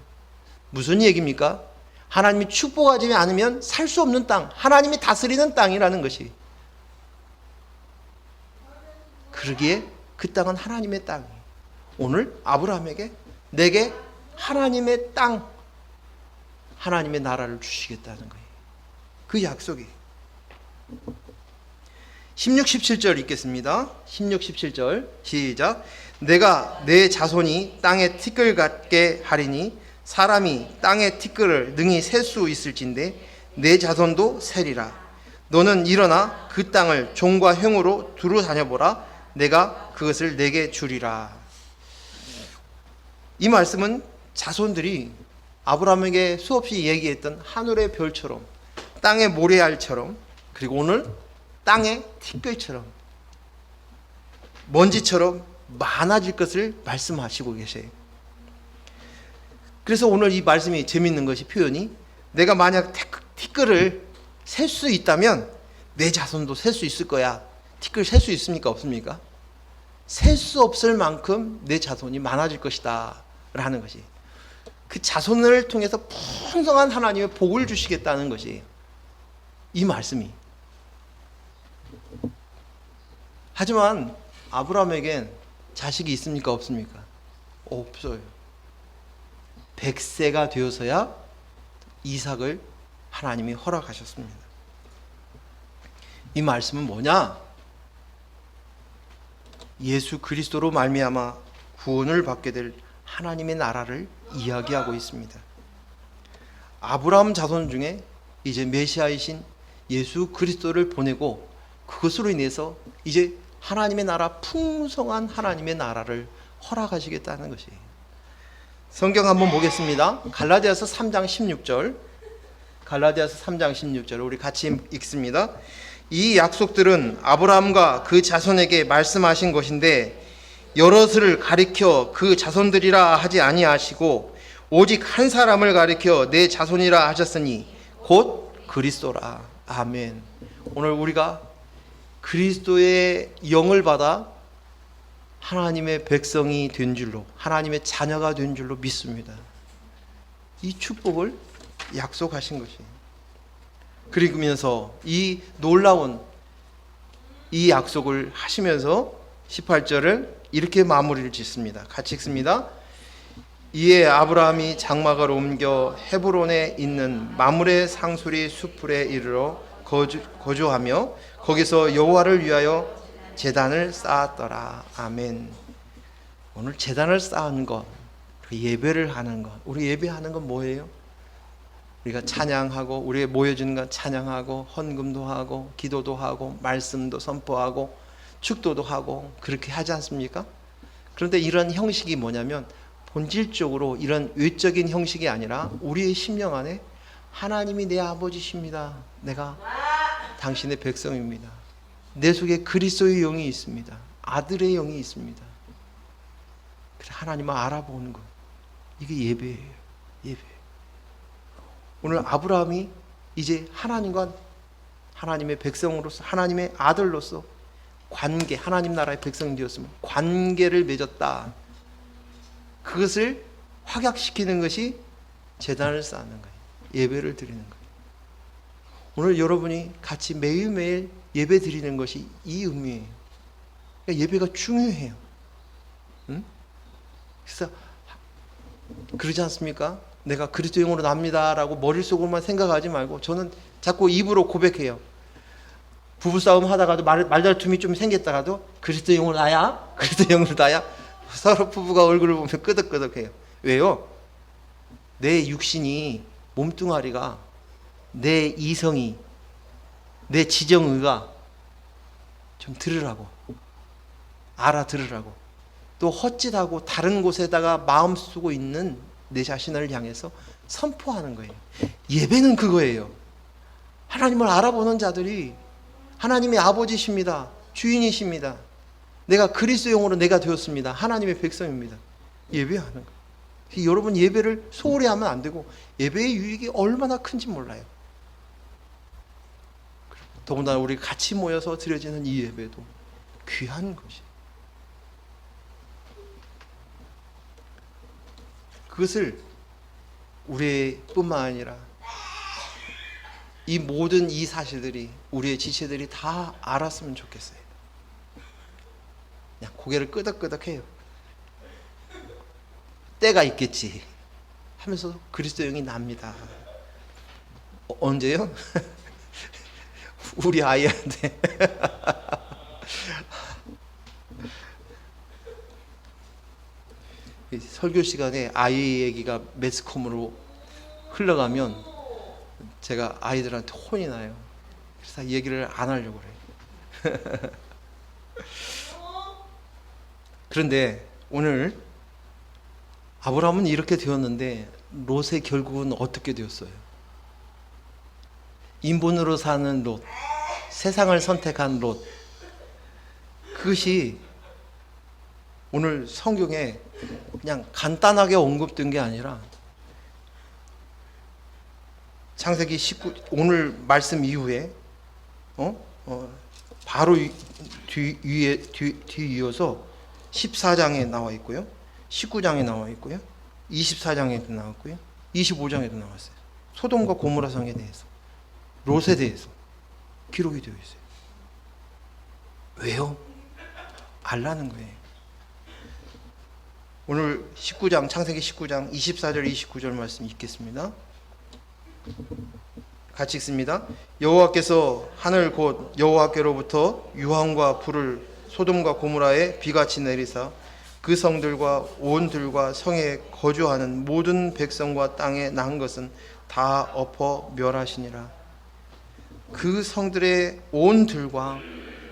Speaker 1: 무슨 얘기입니까? 하나님이 축복하지 않으면 살 수 없는 땅, 하나님이 다스리는 땅이라는 것이. 그러기에 그 땅은 하나님의 땅이에요. 오늘 아브라함에게 내게 하나님의 땅, 하나님의 나라를 주시겠다는 거예요. 그 약속이. 16, 17절 읽겠습니다. 16, 17절 시작. 내가 내 자손이 땅에 티끌 같게 하리니 사람이 땅의 티끌을 능히 셀 수 있을진데 내 자손도 세리라. 너는 일어나 그 땅을 종과 형으로 두루 다녀보라. 내가 그것을 내게 주리라. 이 말씀은 자손들이 아브라함에게 수없이 얘기했던 하늘의 별처럼, 땅의 모래알처럼, 그리고 오늘 땅의 티끌처럼, 먼지처럼 많아질 것을 말씀하시고 계세요. 그래서 오늘 이 말씀이 재밌는 것이 표현이, 내가 만약 티끌을 셀 수 있다면 내 자손도 셀 수 있을 거야. 티끌 셀 수 있습니까? 없습니까? 셀 수 없을 만큼 내 자손이 많아질 것이다 라는 것이, 그 자손을 통해서 풍성한 하나님의 복을 주시겠다는 것이 이 말씀이. 하지만 아브라함에겐 자식이 있습니까? 없습니까? 없어요. 100세가 되어서야 이삭을 하나님이 허락하셨습니다. 이 말씀은 뭐냐? 예수 그리스도로 말미암아 구원을 받게 될 하나님의 나라를 이야기하고 있습니다. 아브라함 자손 중에 이제 메시아이신 예수 그리스도를 보내고 그것으로 인해서 이제 하나님의 나라, 풍성한 하나님의 나라를 허락하시겠다는 것이에요. 성경 한번 보겠습니다. 갈라디아서 3장 16절. 갈라디아서 3장 16절 우리 같이 읽습니다. 이 약속들은 아브라함과 그 자손에게 말씀하신 것인데 여럿을 가리켜 그 자손들이라 하지 아니하시고 오직 한 사람을 가리켜 내 자손이라 하셨으니 곧 그리스도라. 아멘. 오늘 우리가 그리스도의 영을 받아 하나님의 백성이 된 줄로, 하나님의 자녀가 된 줄로 믿습니다. 이 축복을 약속하신 것이에요. 그러면서 이 놀라운 이 약속을 하시면서 18절을 이렇게 마무리를 짓습니다. 같이 읽습니다. 이에 아브라함이 장막을 옮겨 헤브론에 있는 마므레 상수리 숲풀에 이르러 거주하며 거기서 여호와를 위하여 제단을 쌓았더라. 아멘. 오늘 제단을 쌓은 것, 예배를 하는 것. 우리 예배하는 건 뭐예요? 우리가 찬양하고, 우리 모여지는 건 찬양하고, 헌금도 하고, 기도도 하고, 말씀도 선포하고, 축도도 하고, 그렇게 하지 않습니까? 그런데 이런 형식이 뭐냐면 본질적으로 이런 외적인 형식이 아니라 우리의 심령 안에 하나님이 내 아버지십니다. 내가 당신의 백성입니다. 내 속에 그리스도의 영이 있습니다. 아들의 영이 있습니다. 그래서 하나님을 알아보는 것. 이게 예배예요. 예배. 오늘 아브라함이 이제 하나님과 하나님의 백성으로서, 하나님의 아들로서 관계, 하나님 나라의 백성이 되었으면 관계를 맺었다. 그것을 확약시키는 것이 제단을 쌓는 거예요. 예배를 드리는 거예요. 오늘 여러분이 같이 매일매일 예배 드리는 것이 이 의미예요. 그러니까 예배가 중요해요. 응? 그래서 그러지 않습니까? 내가 그리스도 영으로 납니다라고 머릿속으로만 생각하지 말고, 저는 자꾸 입으로 고백해요. 부부싸움 하다가도 말다툼이 좀 생겼다가도 그리스도 영으로 나야? 그리스도 영으로 나야? 서로 부부가 얼굴을 보면 끄덕끄덕해요. 왜요? 내 육신이, 몸뚱아리가, 내 이성이, 내 지정의가 좀 들으라고, 알아들으라고, 또 헛짓하고 다른 곳에다가 마음 쓰고 있는 내 자신을 향해서 선포하는 거예요. 예배는 그거예요. 하나님을 알아보는 자들이 하나님의 아버지십니다. 주인이십니다. 내가 그리스도 영으로 내가 되었습니다. 하나님의 백성입니다. 예배하는 거예요. 여러분, 예배를 소홀히 하면 안 되고, 예배의 유익이 얼마나 큰지 몰라요. 더군다나 우리 같이 모여서 드려지는 이 예배도 귀한 것이에요. 그것을 우리 뿐만 아니라 이 모든 이 사실들이, 우리의 지체들이 다 알았으면 좋겠어요. 그냥 고개를 끄덕끄덕해요. 때가 있겠지 하면서 그리스도 영이 납니다. 언제요? 우리 아이한테 설교 시간에 아이 얘기가 매스컴으로 흘러가면 제가 아이들한테 혼이 나요. 그래서 얘기를 안 하려고 그래요. 그런데 오늘 아브라함은 이렇게 되었는데 롯의 결국은 어떻게 되었어요? 인본으로 사는 롯, 세상을 선택한 롯, 그것이 오늘 성경에 그냥 간단하게 언급된 게 아니라 창세기 19, 오늘 말씀 이후에 바로 뒤이어서 14장에 나와 있고요, 19장에 나와 있고요, 24장에도 나왔고요, 25장에도 나왔어요. 소돔과 고모라 성에 대해서, 롯에 대해서 기록이 되어 있어요. 왜요? 알라는 거예요. 오늘 19장, 창세기 19장 24절 29절 말씀 읽겠습니다. 같이 읽습니다. 여호와께서 하늘 곧 여호와께로부터 유황과 불을 소돔과 고모라에 비같이 내리사 그 성들과 온 들과 성에 거주하는 모든 백성과 땅에 난 것은 다 엎어 멸하시니라. 그 성들의 온 들과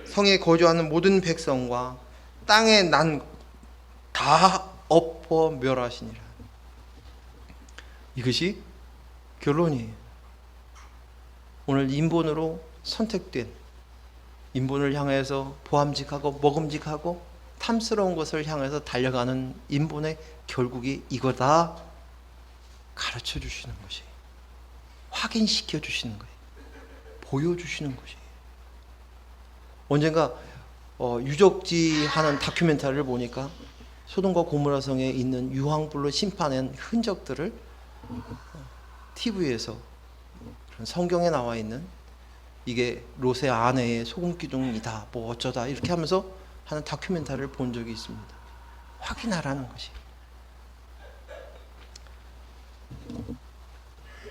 Speaker 1: 성에 거주하는 모든 백성과 땅에 난 다 엎어 멸하시니라. 이것이 결론이에요. 오늘 인본으로 선택된, 인본을 향해서 보암직하고 먹음직하고 탐스러운 것을 향해서 달려가는 인본의 결국이 이거다 가르쳐 주시는 것이에요. 확인시켜 주시는 거예요. 보여주시는 것이에요. 언젠가 유적지 하는 다큐멘터리를 보니까 소돔과 고모라성에 있는 유황불로 심판한 흔적들을 TV에서 성경에 나와 있는 이게 롯의 아내의 소금 기둥이다 뭐 어쩌다 이렇게 하면서 하는 다큐멘터리를 본 적이 있습니다. 확인하라는 것이.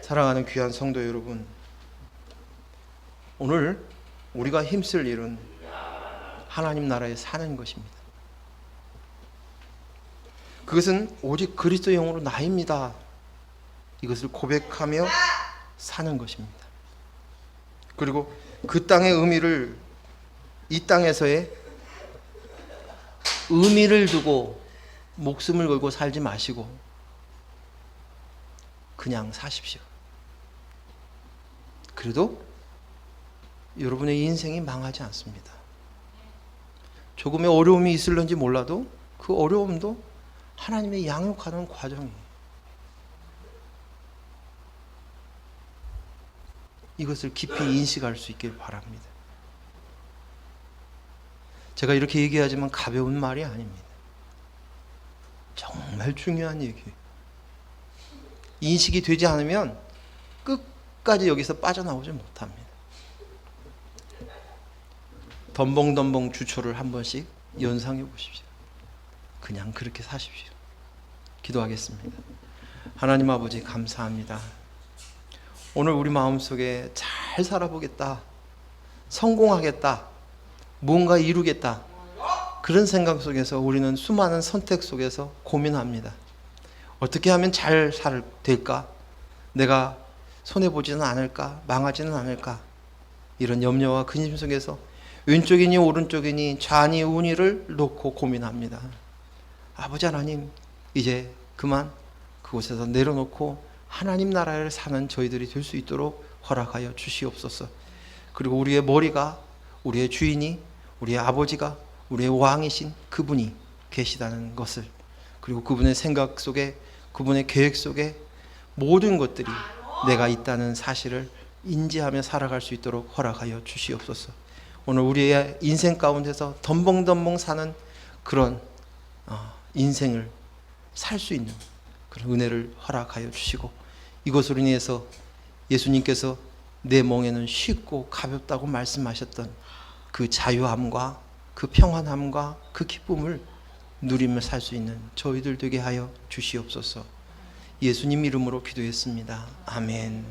Speaker 1: 사랑하는 귀한 성도 여러분, 오늘 우리가 힘쓸 일은 하나님 나라에 사는 것입니다. 그것은 오직 그리스도의 영으로 나입니다. 이것을 고백하며 사는 것입니다. 그리고 그 땅의 의미를, 이 땅에서의 의미를 두고 목숨을 걸고 살지 마시고 그냥 사십시오. 그래도 여러분의 인생이 망하지 않습니다. 조금의 어려움이 있을런지 몰라도 그 어려움도 하나님의 양육하는 과정이에요. 이것을 깊이 인식할 수 있길 바랍니다. 제가 이렇게 얘기하지만 가벼운 말이 아닙니다. 정말 중요한 얘기예요. 인식이 되지 않으면 끝까지 여기서 빠져나오지 못합니다. 덤벙덤벙 주초를 한 번씩 연상해 보십시오. 그냥 그렇게 사십시오. 기도하겠습니다. 하나님 아버지 감사합니다. 오늘 우리 마음속에 잘 살아보겠다, 성공하겠다, 무언가 이루겠다, 그런 생각 속에서 우리는 수많은 선택 속에서 고민합니다. 어떻게 하면 잘 될까? 내가 손해보지는 않을까? 망하지는 않을까? 이런 염려와 근심 속에서 왼쪽이니 오른쪽이니 좌니 우니를 놓고 고민합니다. 아버지 하나님, 이제 그만 그곳에서 내려놓고 하나님 나라를 사는 저희들이 될 수 있도록 허락하여 주시옵소서. 그리고 우리의 머리가, 우리의 주인이, 우리의 아버지가, 우리의 왕이신 그분이 계시다는 것을, 그리고 그분의 생각 속에, 그분의 계획 속에 모든 것들이 내가 있다는 사실을 인지하며 살아갈 수 있도록 허락하여 주시옵소서. 오늘 우리의 인생 가운데서 덤벙덤벙 사는 그런 인생을 살 수 있는 그런 은혜를 허락하여 주시고, 이것으로 인해서 예수님께서 내 멍에는 쉽고 가볍다고 말씀하셨던 그 자유함과 그 평안함과 그 기쁨을 누리며 살 수 있는 저희들 되게 하여 주시옵소서. 예수님 이름으로 기도했습니다. 아멘.